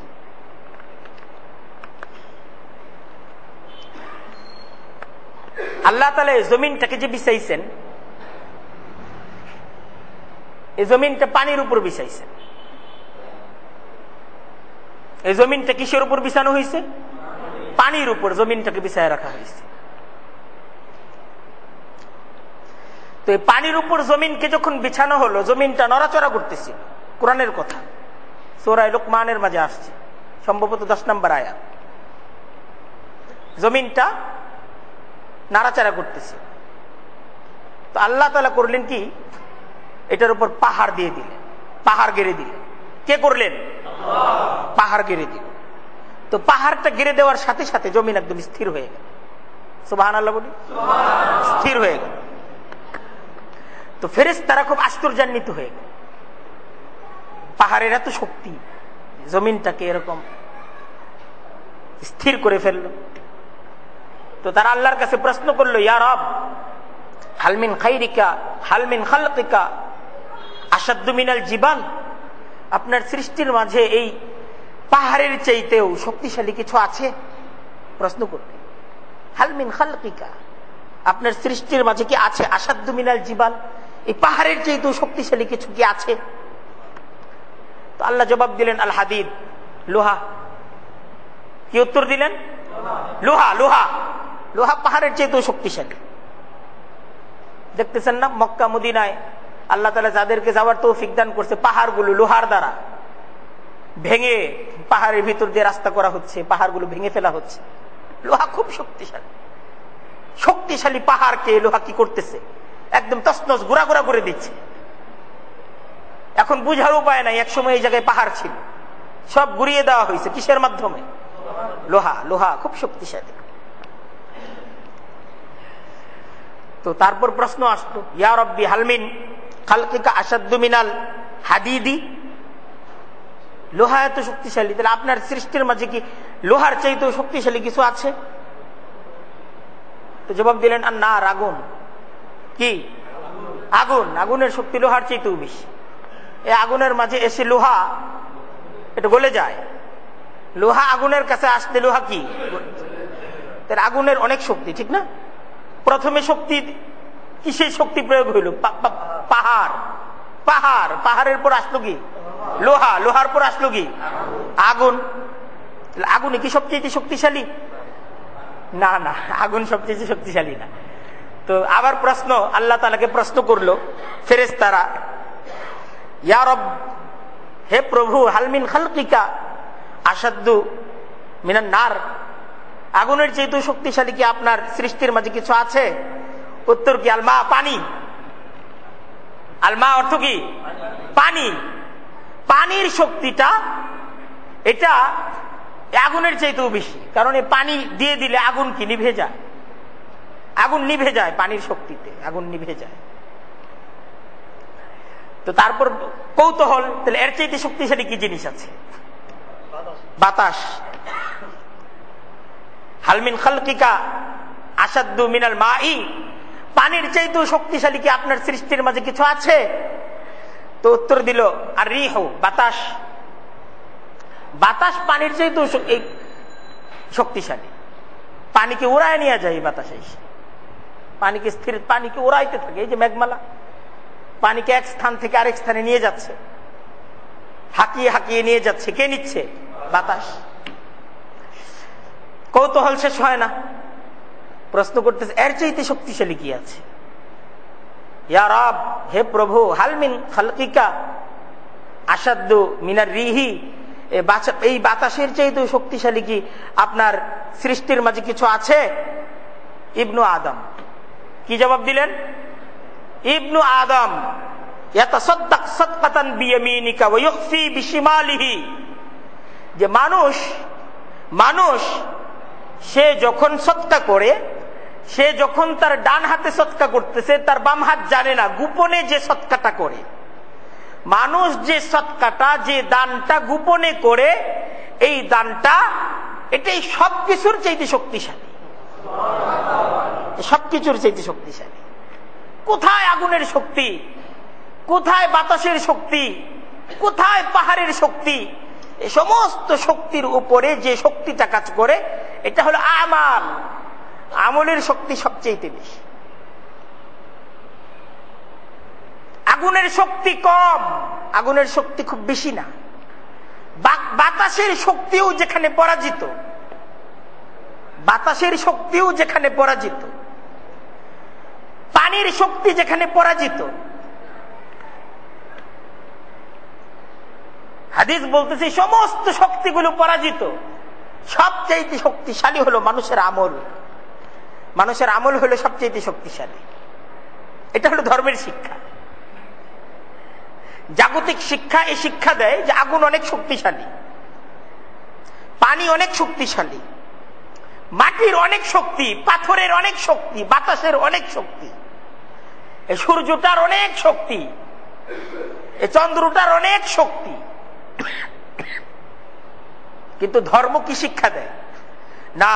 আল্লাহ তাআলা এই জমিনটাকে যে বিছাইছেন, এই জমিনটা পানির উপর বিছাইছেন। এই জমিনটা কিসের উপর বিছানো হয়েছে? পানির উপর জমিনটাকে বিছায় রাখা হয়েছে। তো এই পানির উপর জমিনকে যখন বিছানো হলো, জমিনটা নড়াচড়া করতেছে। কোরআনের কথা সূরা লুকমানের মাঝে আসছে, সম্ভবত 10 নম্বর আয়াত। জমিনটা নাড়াচাড়া করতেছে। তো আল্লাহ তাআলা করলেন কি? এটার উপর পাহাড় দিয়ে দিলেন, পাহাড় গেড়ে দিলেন। কে করলেন? পাহাড় গেড়ে দিল। তো পাহাড়টা গেড়ে দেওয়ার সাথে সাথে জমিন একদম স্থির হয়ে গেল। সুবহানাল্লাহ বলি, স্থির হয়ে গেল। তো ফেরেশতারা খুব আশ্চর্যান্বিত হয়ে গেল, পাহাড়ের এত শক্তি জমিনটাকে এরকম স্থির করে ফেলল। তো তারা আল্লাহর কাছে প্রশ্ন করলো, ইয়া রব, হাল মিন খাইরিকা হাল মিন খালকিকা আশাদ্দু মিনাল জিবাল, আপনার সৃষ্টির মাঝে এই পাহাড়ের চাইতেও শক্তিশালী কিছু আছে? প্রশ্ন করবে, হাল মিন খালকিকা, আপনার সৃষ্টির মাঝে কি আছে আশাদ্দু মিনাল জিবাল, এই পাহাড়ের চাইতেও শক্তিশালী কিছু কি আছে? তো আল্লাহ জবাব দিলেন, আল হাদিদ, লোহা। কি উত্তর দিলেন? লোহা। লোহা, লোহা পাহাড়ের চাইতেও শক্তিশালী। দেখতেছেন না, মক্কা মদিনায় আল্লাহ তাআলা যাদেরকে যাওয়ার তৌফিক দান করছে, পাহাড়গুলো লোহার দ্বারা ভেঙে পাহাড়ের ভিতর দিয়ে রাস্তা করা হচ্ছে, পাহাড়গুলো ভেঙে ফেলা হচ্ছে। লোহা খুব শক্তিশালী। শক্তিশালী পাহাড়কে লোহা কি করতেছে? একদম তছনছ গুড়া গুড়া করে দিচ্ছে। এখন বুঝার উপায় নাই, একসময় এই জায়গায় পাহাড় ছিল, সব গুড়িয়ে দেওয়া হয়েছে। কিসের মাধ্যমে? লোহা। লোহা খুব শক্তিশালী। তো তারপর প্রশ্ন আসতো, ইয়া রব্বি হাল মিন খালকিকা আশাদ্দু মিনাল হাদিদি, লোহা এত শক্তিশালী, তাহলে আপনার সৃষ্টির মাঝে কি লোহার চাইতেও শক্তিশালী কিছু আছে? তো জবাব দিলেন, আর না, আগুন। কি? আগুন। আগুনের শক্তি লোহার চাইতেও বেশি। এই আগুনের মাঝে এসে লোহা এটা গলে যায়। লোহা আগুনের কাছে আসতে লোহা কি? তাহলে আগুনের অনেক শক্তি, ঠিক না? প্রথমে শক্তি কিসের শক্তি প্রয়োগ হইল? পাহাড়। পাহাড়, পাহাড়ের পর আসলো কি? লোহা। লোহার পর আসলো কি? আগুন। আগুনে কি সবচেয়ে শক্তিশালী? না না, আগুন সবচেয়ে শক্তিশালী না। তো আবার প্রশ্ন, আল্লাহ তাআলাকে প্রশ্ন করলো ফেরেশতারা, ইয়া রব, হে প্রভু, হাল মিন খালকিকা আশাদ্দু মিনান নার, আগুনের চেয়ে শক্তিশালী কি আপনার সৃষ্টির মাঝে কিছু আছে? উত্তর কি? আলমা, পানি। আলমা অর্থ কি? পানি। পানির শক্তিটা এটা আগুনের চাইতেও বেশি, কারণ এই পানি দিয়ে দিলে আগুন কি নিভে যায়? আগুন নিভে যায় পানির শক্তিতে, আগুন নিভে যায়। তো তারপর কৌতূহল, তাহলে এর চাইতে শক্তিশালী কি জিনিস আছে? বাতাস। হাল মিন খালকিকা আশাদ্দু মিনাল মাই, পানির চাইতেও শক্তিশালী কি আপনার সৃষ্টির মাঝে কিছু আছে? তো উত্তর দিল, আর রিহ, বাতাস। বাতাস পানির চাইতেও শক্তিশালী। পানিকে উড়ায় নিয়ে যায় এই বাতাসে, পানিকে স্থির, পানিকে উড়াইতে থাকে। এই যে মেঘমালা, পানিকে এক স্থান থেকে আরেক স্থানে নিয়ে যাচ্ছে, হাঁকিয়ে হাঁকিয়ে নিয়ে যাচ্ছে। কে নিচ্ছে? বাতাস। কৌতূহল শেষ হয় না, প্রশ্ন করতেছে, এর চাইতে শক্তিশালী কি আছে? ইয়া রব, হে প্রভু, হাল মিন খালকিকা আশাদ্দু মিনার রিহি, এই বাতাসের চাইতে শক্তিশালী কি আপনার সৃষ্টির মাঝে কিছু আছে? ইবনু আদম। কি জবাব দিলেন? ইবনু আদম ইয়াতাসাদ্দাক সাদকাতান বিয়ামিনিকা ওয়া ইউখফি বিশিমালিহি, যে মানুষ সে যখন সদকা করে, সে যখন তার ডান হাতে সদকা করতেছে, তার বাম হাত জানে না, গোপনে যে সদকাটা করে, মানুষ যে সদকাটা, যে দানটা গোপনে করে, এই দানটা এটাই সবকিছুর চাইতে শক্তিশালী, সবকিছুর চাইতে শক্তিশালী। কোথায় আগুনের শক্তি, কোথায় বাতাসের শক্তি, কোথায় পাহাড়ের শক্তি? এই সমস্ত শক্তির উপরে যে শক্তিটা কাজ করে এটা হলো আমাল। আমলের শক্তি সবচেয়ে বেশি। আগুনের শক্তি কম, আগুনের শক্তি খুব বেশি না। বাতাসের শক্তিও যেখানে পরাজিত, বাতাসের শক্তিও যেখানে পরাজিত, পানির শক্তি যেখানে পরাজিত। হাদিস বলতেছে সমস্ত শক্তিগুলো পরাজিত, সবচেয়ে শক্তিশালী হলো মানুষের আমল। মানুষের আমল হলো সবচেয়ে শক্তিশালী। এটা হলো ধর্মের শিক্ষা। জাগতিক শিক্ষা এই শিক্ষা দেয় যে আগুন অনেক শক্তিশালী, পানি অনেক শক্তিশালী, মাটির অনেক শক্তি, পাথরের অনেক শক্তি, বাতাসের অনেক শক্তি, এই সূর্যটার অনেক শক্তি, এই চন্দ্রটার অনেক শক্তি। কিন্তু ধর্ম কি শিক্ষা দেয়? না,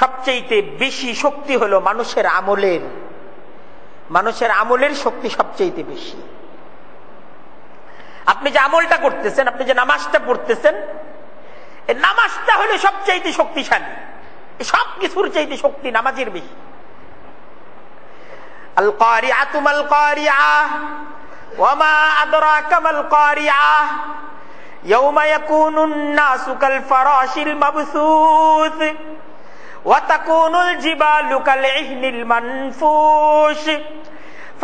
সবচেয়ে বেশি শক্তি হলো মানুষের আমলের। মানুষের আমলের শক্তি সবচেয়ে বেশি। আপনি যে আমলটা করতেছেন, আপনি যে নামাজটা পড়তেছেন, এই নামাজটা হলো সবচেয়ে শক্তিশালী। সব কিছুর চাইতে শক্তি নামাজের বেশি। আল কারিআতু মাল কারিআহ ওয়া মা আদরাকা মাল কারিআহ ইয়াওমা ইয়াকুনুন নাসু কাল ফারাশিল মাবসুস ওয়া তাকুনুল জিবালু কাল ইহনিল মানফুশ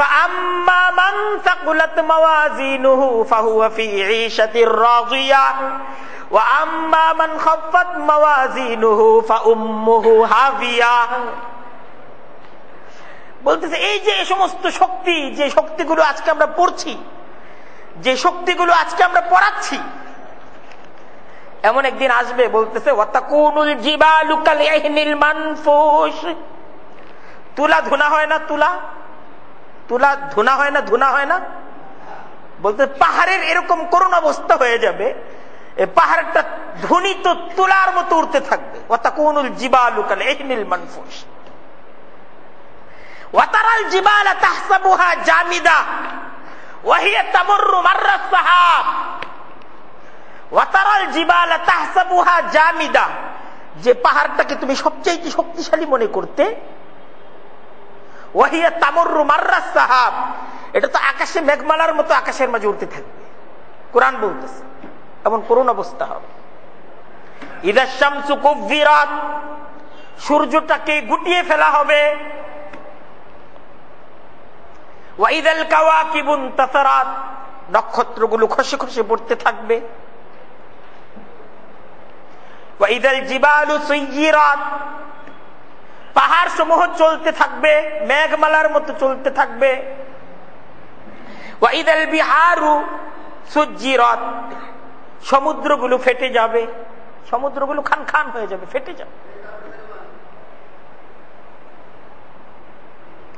فأما من ثقلت موازينه فهو في عيشة راضية وأما من خفت موازينه فأمه هاوية। বলতেছে এই যে সমস্ত শক্তি, যে শক্তিগুলো আজকে আমরা পড়ছি, যে শক্তিগুলো আজকে আমরা পড়াচ্ছি, এমন একদিন আসবে, বলতেছে ওয়াতাকুনুল জিবালু কাল ইহনিল মানফুশ। তুলা ধুনা হয় না, তুলা ধুনা হয় না, ধুনা হয় না, বলতে পাহাড়ের এরকম করুণ অবস্থা হয়ে যাবে, এই পাহাড়টা ধ্বনিত তুলার মতো উঠতে থাকবে। ওয়াতাকুনুল জিবালু কাল ইহনিল মানফুশ ওয়া তারাল জিবালা তাহসাবুহা জামিদা ওয়া হিয়া তামুররু মাররাস সাহাব। ওয়া তারাল জিবালা তাহসাবুহা জামিদা, যে পাহাড়টাকে তুমি সবচেয়ে শক্তিশালী মনে করতে, ওয়া হিয়া তামুররু মাররাস সাহাব, এটা তো আকাশে মেঘমালার মতো আকাশের মাঝে উঠতে থাকবে। কোরআন বলতেছে এমন করুণ অবস্থা হবে। ইযা শামসু কুব্বিরাত, সূর্যটাকে গুটিয়ে ফেলা হবে। ওয়া ইযাল কাওয়াকিবু ইনতাসারাত, নক্ষত্রগুলো খসে খসে পড়তে থাকবে। ওয়া ইযাল জিবালু সুয়্যিরাত, পাহাড় সমূহ চলতে থাকবে, মেঘমালার মতো চলতে থাকবে। ওয়া ইযাল বিহারু সুজ্জিরাত, সমুদ্রগুলো ফেটে যাবে, সমুদ্রগুলো খান খান হয়ে যাবে, ফেটে যাবে।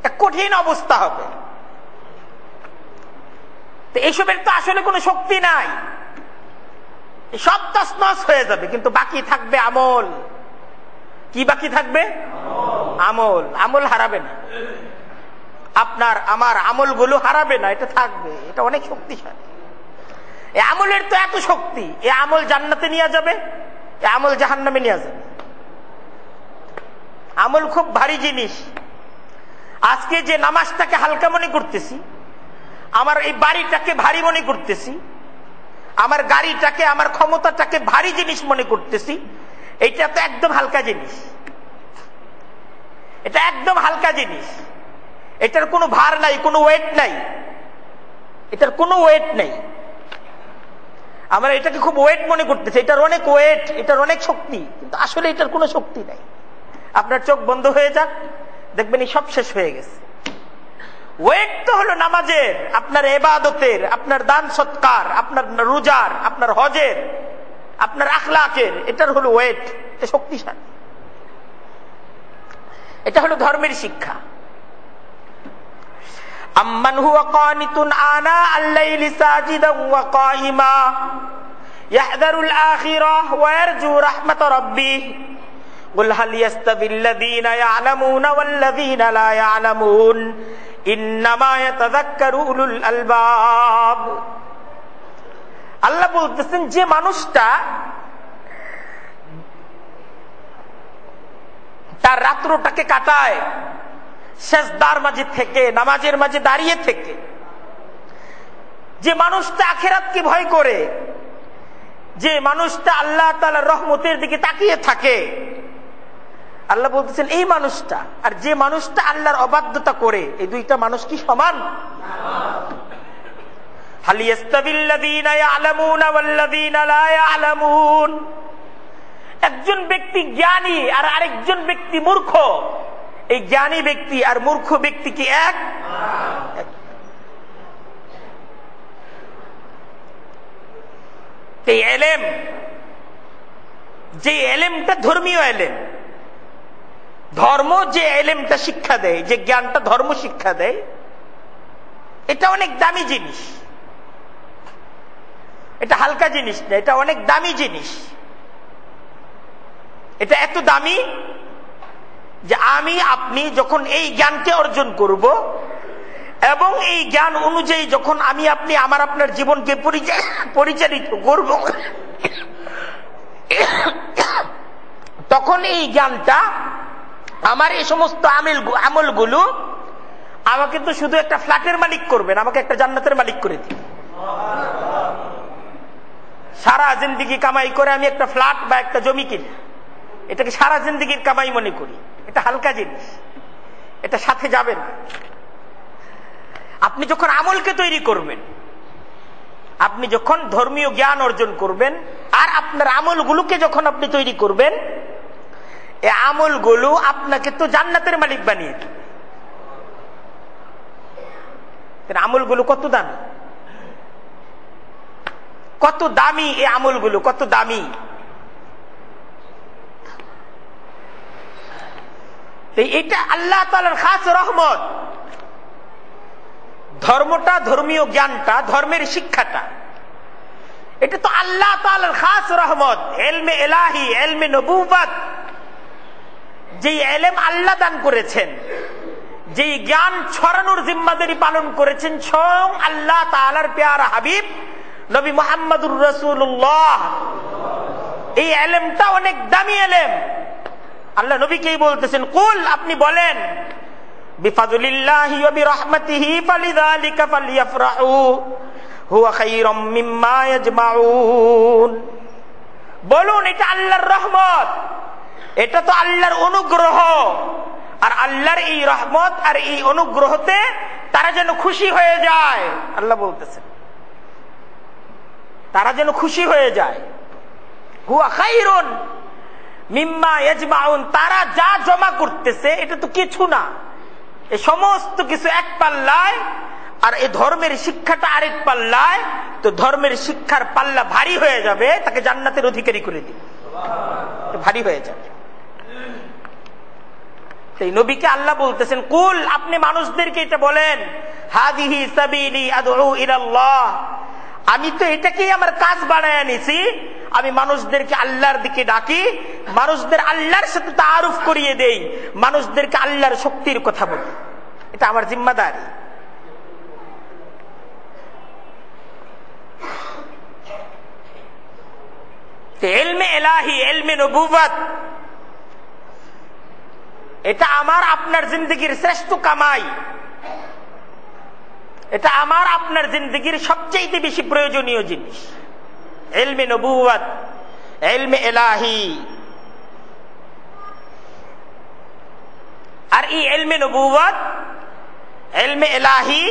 এক কঠিন অবস্থা হবে। তো এইসবের তো আসলে কোনো শক্তি নাই, সব তছনছ হয়ে যাবে, কিন্তু বাকি থাকবে আমল। কি বাকি থাকবে? আমল। আমল হারাবে না, আপনার আমার আমলগুলো হারাবে না, এটা থাকবে, এটা অনেক শক্তিশালী। এই আমলের তো এত শক্তি, এই আমল জান্নাতে নিয়ে যাবে, এই আমল জাহান্নামে নিয়ে যাবে। আমল খুব ভারী জিনিস। আজকে যে নামাজটাকে হালকা মনে করতেছি, আমার এই বাড়িটাকে ভারী মনে করতেছি, আমার গাড়িটাকে, আমার ক্ষমতাটাকে ভারী জিনিস মনে করতেছি, এইটা তো একদম হালকা জিনিস। এটা একদম হালকা জিনিস, এটার কোনো ভার নাই, কোনো ওয়েট নাই, এটার কোনো ওয়েট নেই। আমরা এটাকে খুব ওয়েট মনে করতেছি, এটার অনেক ওয়েট, এটার অনেক শক্তি, কিন্তু আসলে এটার কোনো শক্তি নাই। আপনার চোখ বন্ধ হয়ে যাক, দেখবেন সব শেষ হয়ে গেছে। ওয়েট তো হলো নামাজের, আপনার ইবাদতের, আপনার দান সৎকার, আপনার রোজার, আপনার হজের, আপনার আখলাকের, এটার হলো ওয়েট, এটা শক্তিশালী। এটা হলো ধর্মের শিক্ষা। আম্মান হুয়া কানিতুন আনা আল-লাইলি সাজিদান ওয়া কাইমা ইয়াহদারুল আখিরাহ ওয়া ইয়ারজু রাহমাত রাব্বিহ কুল হাল ইয়াস্তাবিল্লাযীনা ইয়া'লামুনা ওয়াল্লাযীনা লা ইয়া'লামুন ইন্নামা ইয়াতাযাক্কারু উলুল আলবাব। আল্লাহ বলতেছেন, যে মানুষটা তার রাত্রটাকে কাটায় সেজদার মাঝে থেকে, নামাজের মাঝে দাঁড়িয়ে থেকে, যে মানুষটা আখিরাতকে ভয় করে, যে মানুষটা আল্লাহ তাআলার রহমতের দিকে তাকিয়ে থাকে, আল্লাহ বলতেছেন এই মানুষটা আর যে মানুষটা আল্লাহর অবাধ্যতা করে, এই দুইটা মানুষ কি সমান? হাল ইয়াস্তাবিল্লাযীনা ইয়া'লামুনা ওয়াল্লাযীনা লা ইয়া'লামুন। একজন ব্যক্তি জ্ঞানী আর আরেকজন ব্যক্তি মূর্খ, এই জ্ঞানী ব্যক্তি আর মূর্খ ব্যক্তি কি এক? এই এলেম, যে এলেমটা ধর্মীয় এলেম, ধর্ম যে এলেমটা শিক্ষা দেয়, যে জ্ঞানটা ধর্ম শিক্ষা দেয়, এটা অনেক দামি জিনিস, এটা হালকা জিনিস না, এটা অনেক দামি জিনিস। এটা এত দামি যে আমি আপনি যখন এই জ্ঞানকে অর্জন করব এবং এই জ্ঞান অনুযায়ী যখন আমি আপনি আমার আপনার জীবনকে পরিচালিত করব, তখন এই জ্ঞানটা আমার এই সমস্ত আমলগুলো আমাকে তো শুধু একটা ফ্ল্যাটের মালিক করবেন, আমাকে একটা জান্নাতের মালিক করে দিন। সারা জিন্দেগি কামাই করে আমি একটা ফ্ল্যাট বা একটা জমি কিনি, এটাকে সারা জিন্দেগির কামাই মনে করি, এটা হালকা জিনিস, এটা সাথে যাবে না। আপনি যখন আমলকে তৈরি করবেন, আপনি যখন ধর্মীয় জ্ঞান অর্জন করবেন আর আপনার আমলগুলোকে যখন আপনি তৈরি করবেন, এই আমলগুলো আপনাকে তো জান্নাতের মালিক বানিয়ে দেবে। আমলগুলো কত দামি, কত দামি এই আমলগুলো, কত দামি। এটা আল্লাহ তাআলার খাস রহমত। ধর্মটা, ধর্মীয় জ্ঞানটা, ধর্মের শিক্ষাটা, এটা তো আল্লাহ তাআলার খাস রহমত। ইলমে ইলাহি, ইলমে নবুওয়াত, যে ইলম আল্লাহ দান করেছেন, যে জ্ঞান ছড়ানোর জিম্মাদারি পালন করেছেন স্বয়ং আল্লাহ তাআলার প্যারা হাবিব নবী মুহাম্মদুর রাসূলুল্লাহ। এই ইলমটা অনেক দামি ইলম। আল্লাহ নবীকেই বলতেছেন, কুল, আপনি বলেন, বিফাদলিল্লাহি ওয়া বিরহমাতিহি ফালিযালিকা ফালইফরাহু হুয়া খায়রুম মিম্মা ইয়াজমাউন। বলুন, এটা আল্লাহর রহমত, এটা তো আল্লাহর অনুগ্রহ, আর আল্লাহর এই রহমত আর এই অনুগ্রহতে তারা যেন খুশি হয়ে যায়। আল্লাহ বলতেছেন তারা যেন খুশি হয়ে যায়। হুয়া খায়রুন মিম্মা ইয়াজমাউন, তারা যা জমা করতেছে এটা তো কিছু না, এই সমস্ত কিছু এক পাল্লায় আর এই ধর্মের শিক্ষাটা আরেক পাল্লায়। তো ধর্মের শিক্ষার পাল্লা ভারী হয়ে যাবে, তাকে জান্নাতের অধিকারী করে দিবে, ভারী হয়ে যাবে। এই নবীকে আল্লাহ বলতেছেন, কুল, আপনি মানুষদেরকে এটা বলেন, হাদিহি সাবিলি আদউ ইলাল্লাহ, আমি তো এটাকেই আমার কাজ বানায় নিছি, আমি মানুষদেরকে আল্লাহর দিকে ডাকি, মানুষদের আল্লাহর সাথে তাআরুফ করিয়ে দেই, মানুষদেরকে আল্লাহর শক্তির কথা বলি, এটা আমার জিম্মাদারি। ইলমে ইলাহি, ইলমে নবুওয়াত, এটা আমার আপনার জিন্দেগির শ্রেষ্ঠ কামাই, এটা আমার আপনার জিন্দেগির সবচেয়ে বেশি প্রয়োজনীয় জিনিস। ইলমে নবুওয়াত, ইলমে ইলাহি। আর এই ইলমে নবুওয়াত, ইলমে ইলাহি,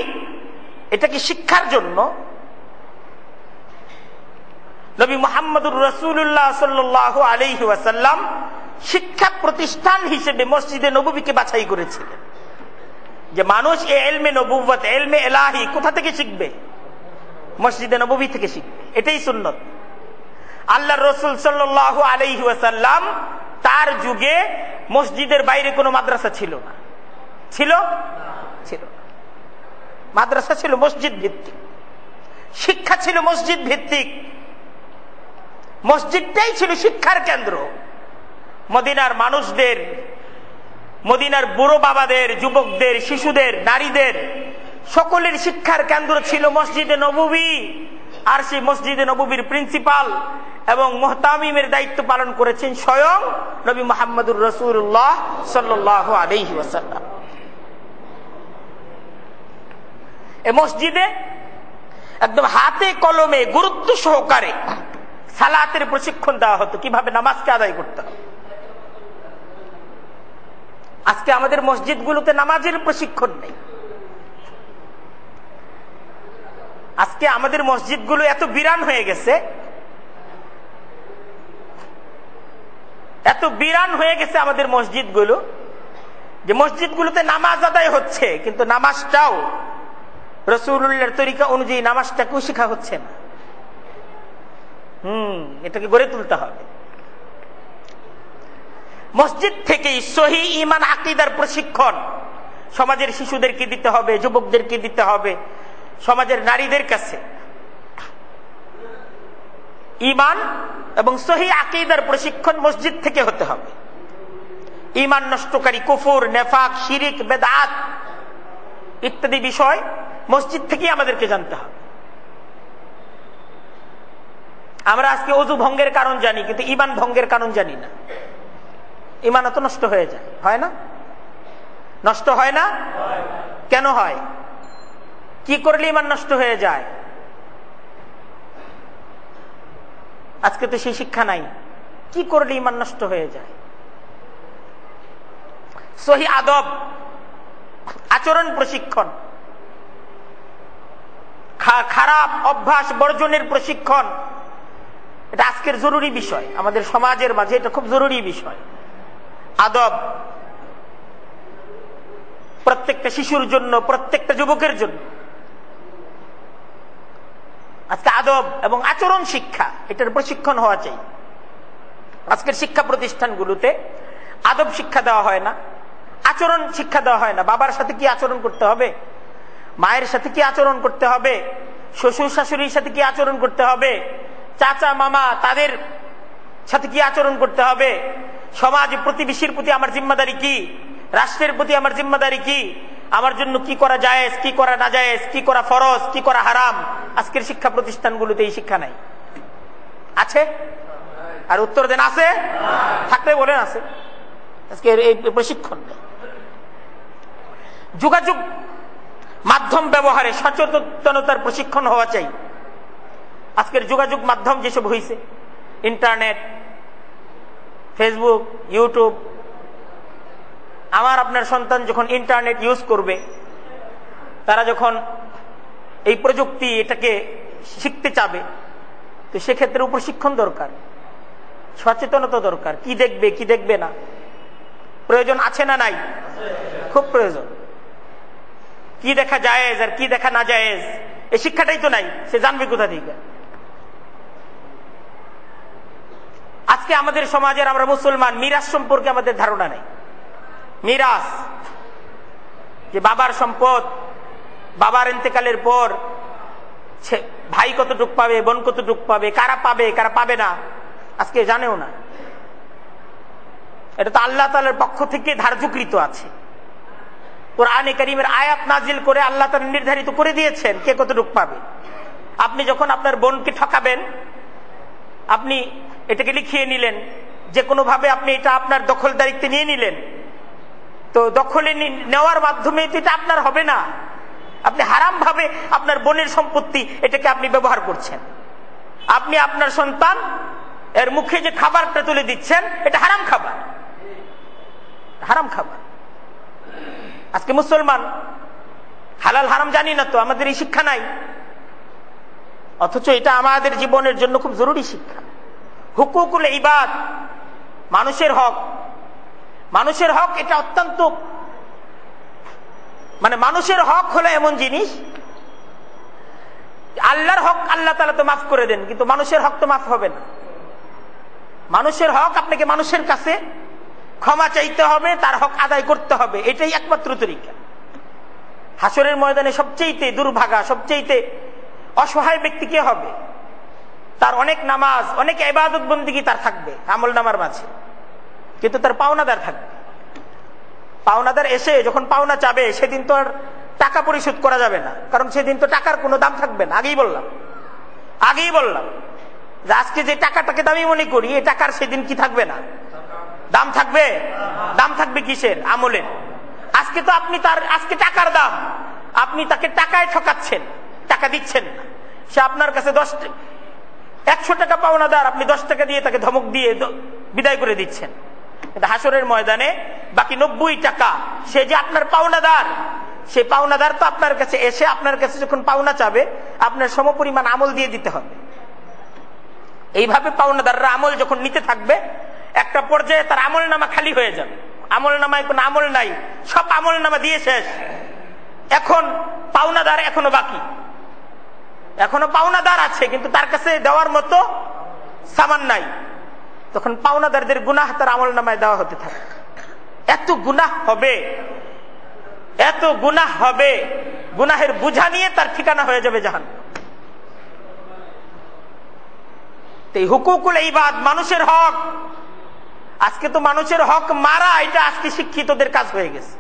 এটা কি শিক্ষার জন্য? নবী মুহাম্মদুর রাসূলুল্লাহ সাল্লাল্লাহু আলাইহি ওয়াসাল্লাম শিক্ষা প্রতিষ্ঠান হিসেবে মসজিদে নববীকে বাছাই করেছিলেন, যে মানুষ এই ইলমে নবুওয়াত, ইলমে ইলাহি কোথা থেকে শিখবে? মসজিদে নববী থেকে শিখবে। এটাই সুন্নত। আল্লাহর রাসূল সাল্লাল্লাহু আলাইহি ওয়াসাল্লাম তার যুগে মসজিদের বাইরে কোনো মাদ্রাসা ছিল না। ছিল? ছিল না। মাদ্রাসা ছিল মসজিদ ভিত্তিক, শিক্ষা ছিল মসজিদ ভিত্তিক, মসজিদটাই ছিল শিক্ষার কেন্দ্র। মদিনার মানুষদের, মদিনার বুড়ো বাবাদের, যুবকদের, শিশুদের, নারীদের সকলের শিক্ষার কেন্দ্র ছিল মসজিদে নববী। আর সেই মসজিদে নববীর প্রিন্সিপাল এবং মুহতামিমের দায়িত্ব পালন করেছেন স্বয়ং নবী মুহাম্মদুর রাসূলুল্লাহ সাল্লাল্লাহু আলাইহি ওয়াসাল্লাম। এই মসজিদে একদম হাতে কলমে গুরুত্ব সহকারে সালাতের প্রশিক্ষণ দেওয়া হতো, কিভাবে নামাজকে আদায় করতে হবে। আজকে আমাদের মসজিদগুলোতে নামাজের প্রশিক্ষণ নেই। আজকে আমাদের মসজিদগুলো এত বিরান হয়ে গেছে, এত বিরান হয়ে গেছে আমাদের মসজিদগুলো, যে মসজিদগুলোতে নামাজ আদায় হচ্ছে কিন্তু নামাজটাও রাসূলুল্লাহর তরিকা অনুযায়ী নামাজটাকেও শেখা হচ্ছে না। এটাকে গড়ে তুলতে হবে। মসজিদ থেকেই সহিহ ঈমান আকীদার প্রশিক্ষণ সমাজের শিশুদেরকে দিতে হবে, যুবকদেরকে দিতে হবে, সমাজের নারীদের কাছে ঈমান এবং সহিহ আকীদার প্রশিক্ষণ মসজিদ থেকে হতে হবে। ঈমান নষ্টকারী কুফর, নেফাক, শিরিক, বেদাত ইত্যাদি বিষয় মসজিদ থেকেই আমাদেরকে জানতে হবে। আমরা আজকে ওযু ভঙ্গের কারণ জানি, কিন্তু ঈমান ভঙ্গের কারণ জানি না। ঈমান তো নষ্ট হয়ে যায়, হয় না? নষ্ট হয় না? কেন হয়? কি করলে ঈমান নষ্ট হয়ে যায়? আজকে তো সেই শিক্ষা নাই। কি করলে ঈমান নষ্ট হয়ে যায়? সহিহ আদব, আচরণ প্রশিক্ষণ, খারাপ অভ্যাস বর্জনের প্রশিক্ষণ, এটা আজকের জরুরি বিষয়। আমাদের সমাজের মাঝে এটা খুব জরুরি বিষয়। আদব প্রত্যেকটা শিশুর জন্য, প্রত্যেকটা যুবকের জন্য। আজকে আদব এবং আচরণ শিক্ষা, এটার প্রশিক্ষণ হওয়া চাই। আজকের শিক্ষা প্রতিষ্ঠানগুলোতে আদব শিক্ষা দেওয়া হয় না, আচরণ শিক্ষা দেওয়া হয় না। বাবার সাথে কি আচরণ করতে হবে, মায়ের সাথে কি আচরণ করতে হবে, শ্বশুর শাশুড়ির সাথে কি আচরণ করতে হবে, চাচা মামা তাদের সাথে কি আচরণ করতে হবে, সমাজ প্রতিবেশীর প্রতি আমার জিম্মাদারি কি, রাষ্ট্রের প্রতি আমার জিম্মাদারি কি, আমার জন্য কি করা জায়েজ, কি করা না জায়েজ, কি করা ফরজ, কি করা হারাম। আজকের শিক্ষা প্রতিষ্ঠানগুলোতে এই শিক্ষা নাই। আছে? আর উত্তর দেন আছে? থাকলে বলেন আছে। আজকে এই প্রশিক্ষণ নেই। যোগাযোগ মাধ্যম ব্যবহারে সচেতনতার প্রশিক্ষণ হওয়া চাই। আজকের যোগাযোগ মাধ্যম যেসব হয়েছে, ইন্টারনেট, ফেসবুক, ইউটিউব, আমার আপনার সন্তান যখন ইন্টারনেট ইউজ করবে, তারা যখন এই প্রযুক্তি এটাকে শিখতে চাবে, তো সেক্ষেত্রে প্রশিক্ষণ দরকার, সচেতনতা দরকার। কি দেখবে কি দেখবে না, প্রয়োজন আছে না নাই? খুব প্রয়োজন। কি দেখা জায়েজ আর কি দেখা না জায়েজ, এই শিক্ষাটাই তো নাই, সে জানবে কোথা থেকে? আজকে আমাদের সমাজের, আমরা মুসলমান, মিরাজ সম্পর্কে আমাদের ধারণা নেই। মিরাজ, যে বাবার সম্পদ, বাবার ইন্তেকালের পর ভাই কতটুক পাবে, বোন কতটুক পাবে, কারা পাবে কারা পাবে না, আজকে জানেও না। এটা তো আল্লাহ তাআলার পক্ষ থেকে ধার্যকৃত আছে। কোরআনে কারীমের আয়াত নাজিল করে আল্লাহ তাআলা নির্ধারিত করে দিয়েছেন কে কতটুক পাবে। আপনি যখন আপনার বোনকে ঠকাবেন, আপনি এটাকে লিখিয়ে নিলেন, যে কোনো ভাবে আপনি এটা আপনার দখলদারিত্বে নিয়ে নিলেন, তো দখলে নেওয়ার মাধ্যমে এটা আপনার হবে না। আপনি হারাম ভাবে আপনার বোনের সম্পত্তি এটাকে আপনি ব্যবহার করছেন। আপনি আপনার সন্তান এর মুখে যে খাবারটা তুলে দিচ্ছেন, এটা হারাম খাবার, হারাম খাবার। আজকে মুসলমান হালাল হারাম জানি না, তো আমাদের এই শিক্ষা নাই। অথচ এটা আমাদের জীবনের জন্য খুব জরুরি শিক্ষা। হুকুকুল ইবাদ, মানুষের হক। মানুষের হক এটা অত্যন্ত, মানে মানুষের হক হলো এমন জিনিস, আল্লাহর হক আল্লাহ তাআলা তো মাফ করে দেন, কিন্তু মানুষের হক তো মাফ হবে না। মানুষের হক আপনাকে মানুষের কাছে ক্ষমা চাইতে হবে, তার হক আদায় করতে হবে, এটাই একমাত্র তরিকা। হাসরের ময়দানে সবচেয়ে দুর্ভাগা, সবচেয়ে অসহায় ব্যক্তি কে হবে? তার অনেক নামাজ, অনেক ইবাদত বন্দেগী তার থাকবে আমল নামার মাঝে, কিন্তু তার পাওনাদার থাকবে। পাওনাদার এসে যখন পাওনা চাবে, সেদিন তো আর টাকা পরিশোধ করা যাবে না, কারণ সেদিন তো টাকার কোনো দাম থাকবে না। আগেই বললাম যে আজকে যে টাকাটাকে দামি মনে করি, এই টাকার সেদিন কি থাকবে না, দাম থাকবে। দাম থাকবে কিসের? আমলের। আজকে তো আপনি তার, আজকে টাকার দাম, আপনি তাকে টাকায় ঠকাচ্ছেন, টাকা দিচ্ছেন না। সে আপনার কাছে 100 টাকা পাওনাদার, আপনি 10 টাকা দিয়ে তাকে ধমক দিয়ে বিদায় করে দিচ্ছেন। কিন্তু হাসরের ময়দানে বাকি 90 টাকা সে যে আপনার পাওনাদার, সেই পাওনাদার তো আপনার কাছে এসে আপনার কাছে যখন পাওনা চাবে, আপনার সমপরিমাণ আমল দিয়ে দিতে হবে। এইভাবে পাওনাদাররা আমল যখন নিতে থাকবে, একটা পর্যায়ে তার আমল নামা খালি হয়ে যাবে। আমল নামায় কোনো আমল নাই, সব আমল নামা দিয়ে শেষ। এখন পাওনাদার এখনো বাকি, এখনো পাওনাদার আছে, কিন্তু তার কাছে দেওয়ার মতো সামান নাই। তখন পাওনাদারদের গুনাহ তার আমল নামায় দেওয়া হতে থাকে। এত গুনাহ হবে, এত গুনাহ হবে, গুনাহের বোঝা নিয়ে তার ঠিকানা হয়ে যাবে জাহান্নাম। এই হুকুকুল ইবাদ, মানুষের হক, আজকে তো মানুষের হক মারা, এটা আজকে শিক্ষিতদের কাজ হয়ে গেছে।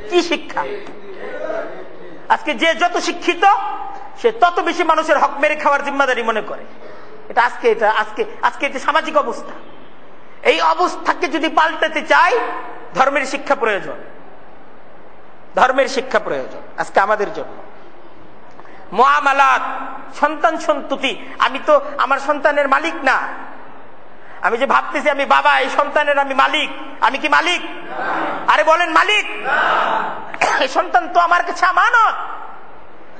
কি শিক্ষা? আজকে যে যত শিক্ষিত, সে তত বেশি মানুষের হক মেরে খাওয়ার জিম্মাদারি মনে করে। এটা আজকে এটা সামাজিক অবস্থা। এই অবস্থাকে যদি পাল্টাতে চাই, ধর্মের শিক্ষা প্রয়োজন। ধর্মের শিক্ষা প্রয়োজন আজকে আমাদের জন্য। মুআমালাত, সন্তান সন্ততি। আমি তো আমার সন্তানের মালিক না। আমি যে ভাবতেছি আমি বাবা, এই সন্তানের আমি মালিক। আমি কি মালিক? আরে বলেন মালিক। এই সন্তান তো আমার কাছে আমানত।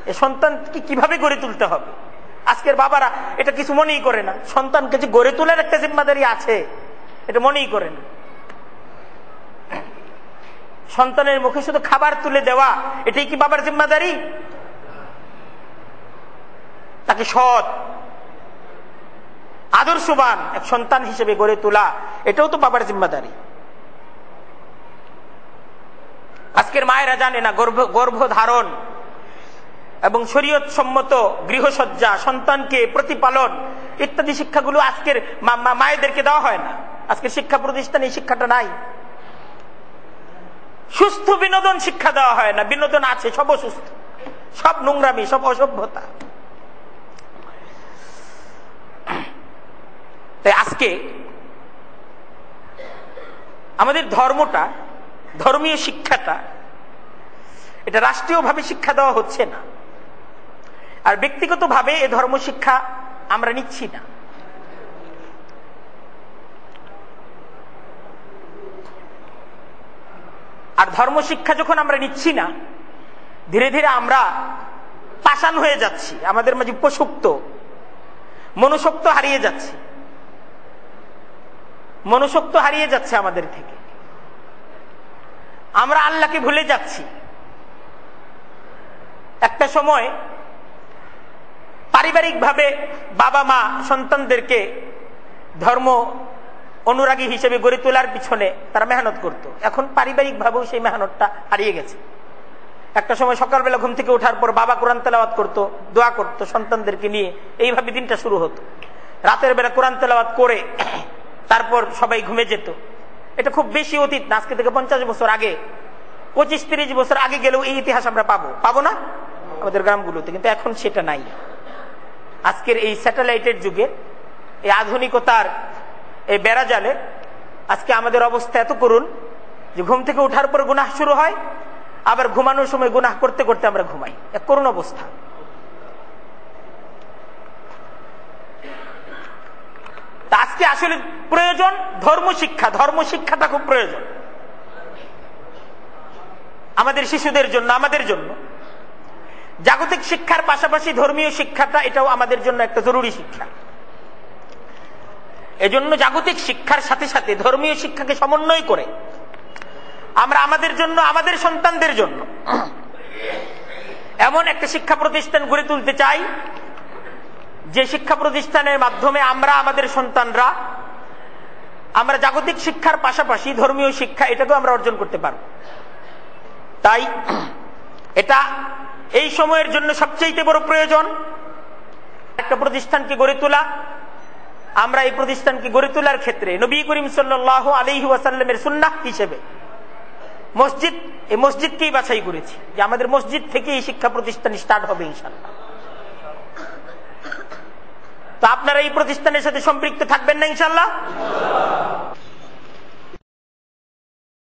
এই সন্তানকে কিভাবে গড়ে তুলতে হবে, আজকের বাবারা এটা কিছু মনেই করে না। সন্তানকে যে গড়ে তোলার একটা জিম্মাদারি আছে, এটা মনেই করে না। সন্তানের মুখে শুধু খাবার তুলে দেওয়া, এটাই কি বাবার জিম্মাদারি? তাকে সৎ, আদর্শবান এক সন্তান হিসেবে গড়ে তোলা, এটাও তো বাবার জিম্মাদারি। আজকের মায়েরা জানে না গর্ভধারণ এবং শরীয়ত সম্মত গৃহসজ্জা, সন্তানকে প্রতিপালন ইত্যাদি শিক্ষাগুলো আজকের মায়েদেরকে দেওয়া হয় না। আজকের শিক্ষা প্রতিষ্ঠানে এই শিক্ষাটা নাই। সুস্থ বিনোদন শিক্ষা দেওয়া হয় না। বিনোদন আছে, সব অসুস্থ, সব নোংরামি, সব অসভ্যতা। তাই আজকে আমাদের ধর্মটা, ধর্মীয় শিক্ষাটা, এটা রাষ্ট্রীয়ভাবে শিক্ষা দেওয়া হচ্ছে না, আর ব্যক্তিগতভাবে এ ধর্ম শিক্ষা আমরা নিচ্ছি না। আর ধর্ম শিক্ষা যখন আমরা নিচ্ছি না, ধীরে ধীরে আমরা পাষাণ হয়ে যাচ্ছি। আমাদের মাঝে উপসুপ্ত মনুষ্যত্ব হারিয়ে যাচ্ছে। মনুষ্যত্ব হারিয়ে যাচ্ছে আমাদের থেকে। আমরা আল্লাহকে ভুলে যাচ্ছি। একটা সময় পারিবারিকভাবে বাবা মা সন্তানদেরকে ধর্ম অনুরাগী হিসেবে গড়ে তোলার পিছনে তারা মেহনত করত। এখন পারিবারিকভাবেও সেই মেহনতটা হারিয়ে গেছে। একটা সময় সকালবেলা ঘুম থেকে ওঠার পর বাবা কোরআন তেলাওয়াত করতো, দোয়া করতো সন্তানদেরকে নিয়ে, এইভাবে দিনটা শুরু হতো। রাতের বেলা কোরআন তেলাওয়াত করে তারপর সবাই ঘুমে যেত। এটা খুব বেশি অতীত না, আজকে থেকে 50 বছর আগে, 25-30 বছর আগে গেলেও এই ইতিহাস আমরা পাবো না আমাদের গ্রামগুলোতে। কিন্তু এখন সেটা নাই। আজকের এই স্যাটেলাইটের যুগে, এই আধুনিকতার এই বেড়াজালে আজকে আমাদের অবস্থা এত করুণ যে ঘুম থেকে ওঠার পর গুনাহ শুরু হয়, আবার ঘুমানোর সময় গুনাহ করতে করতে আমরা ঘুমাই। এক করুণ অবস্থা। আজকে আসলে প্রয়োজন ধর্ম শিক্ষা। ধর্ম শিক্ষাটা খুব প্রয়োজন আমাদের শিশুদের জন্য, আমাদের জন্য। জাগতিক শিক্ষার পাশাপাশি ধর্মীয় শিক্ষাটা এটাও আমাদের জন্য একটা জরুরি শিক্ষা। এজন্য জাগতিক শিক্ষার সাথে সাথে ধর্মীয় শিক্ষাকে সমন্বয় করে আমরা আমাদের জন্য, আমাদের সন্তানদের জন্য এমন একটা শিক্ষা প্রতিষ্ঠান গড়ে তুলতে চাই যে শিক্ষা প্রতিষ্ঠানের মাধ্যমে আমরা আমাদের সন্তানরা আমরা জাগতিক শিক্ষার পাশাপাশি ধর্মীয় শিক্ষা এটাকেও আমরা অর্জন করতে পারব। তাই এটা এই সময়ের জন্য সবচেয়ে বড় প্রয়োজন একটা প্রতিষ্ঠানকে গড়ে তোলা। আমরা এই প্রতিষ্ঠানকে গড়ে তোলার ক্ষেত্রে নবী করিম সাল্লাল্লাহু আলাইহি ওয়াসাল্লামের সুন্নাহ হিসেবে মসজিদকেই বাছাই করেছি যে আমাদের মসজিদ থেকে এই শিক্ষা প্রতিষ্ঠান স্টার্ট হবে ইনশাআল্লাহ। তো আপনারা এই প্রতিষ্ঠানের সাথে সম্পৃক্ত থাকবেন না ইনশাআল্লাহ?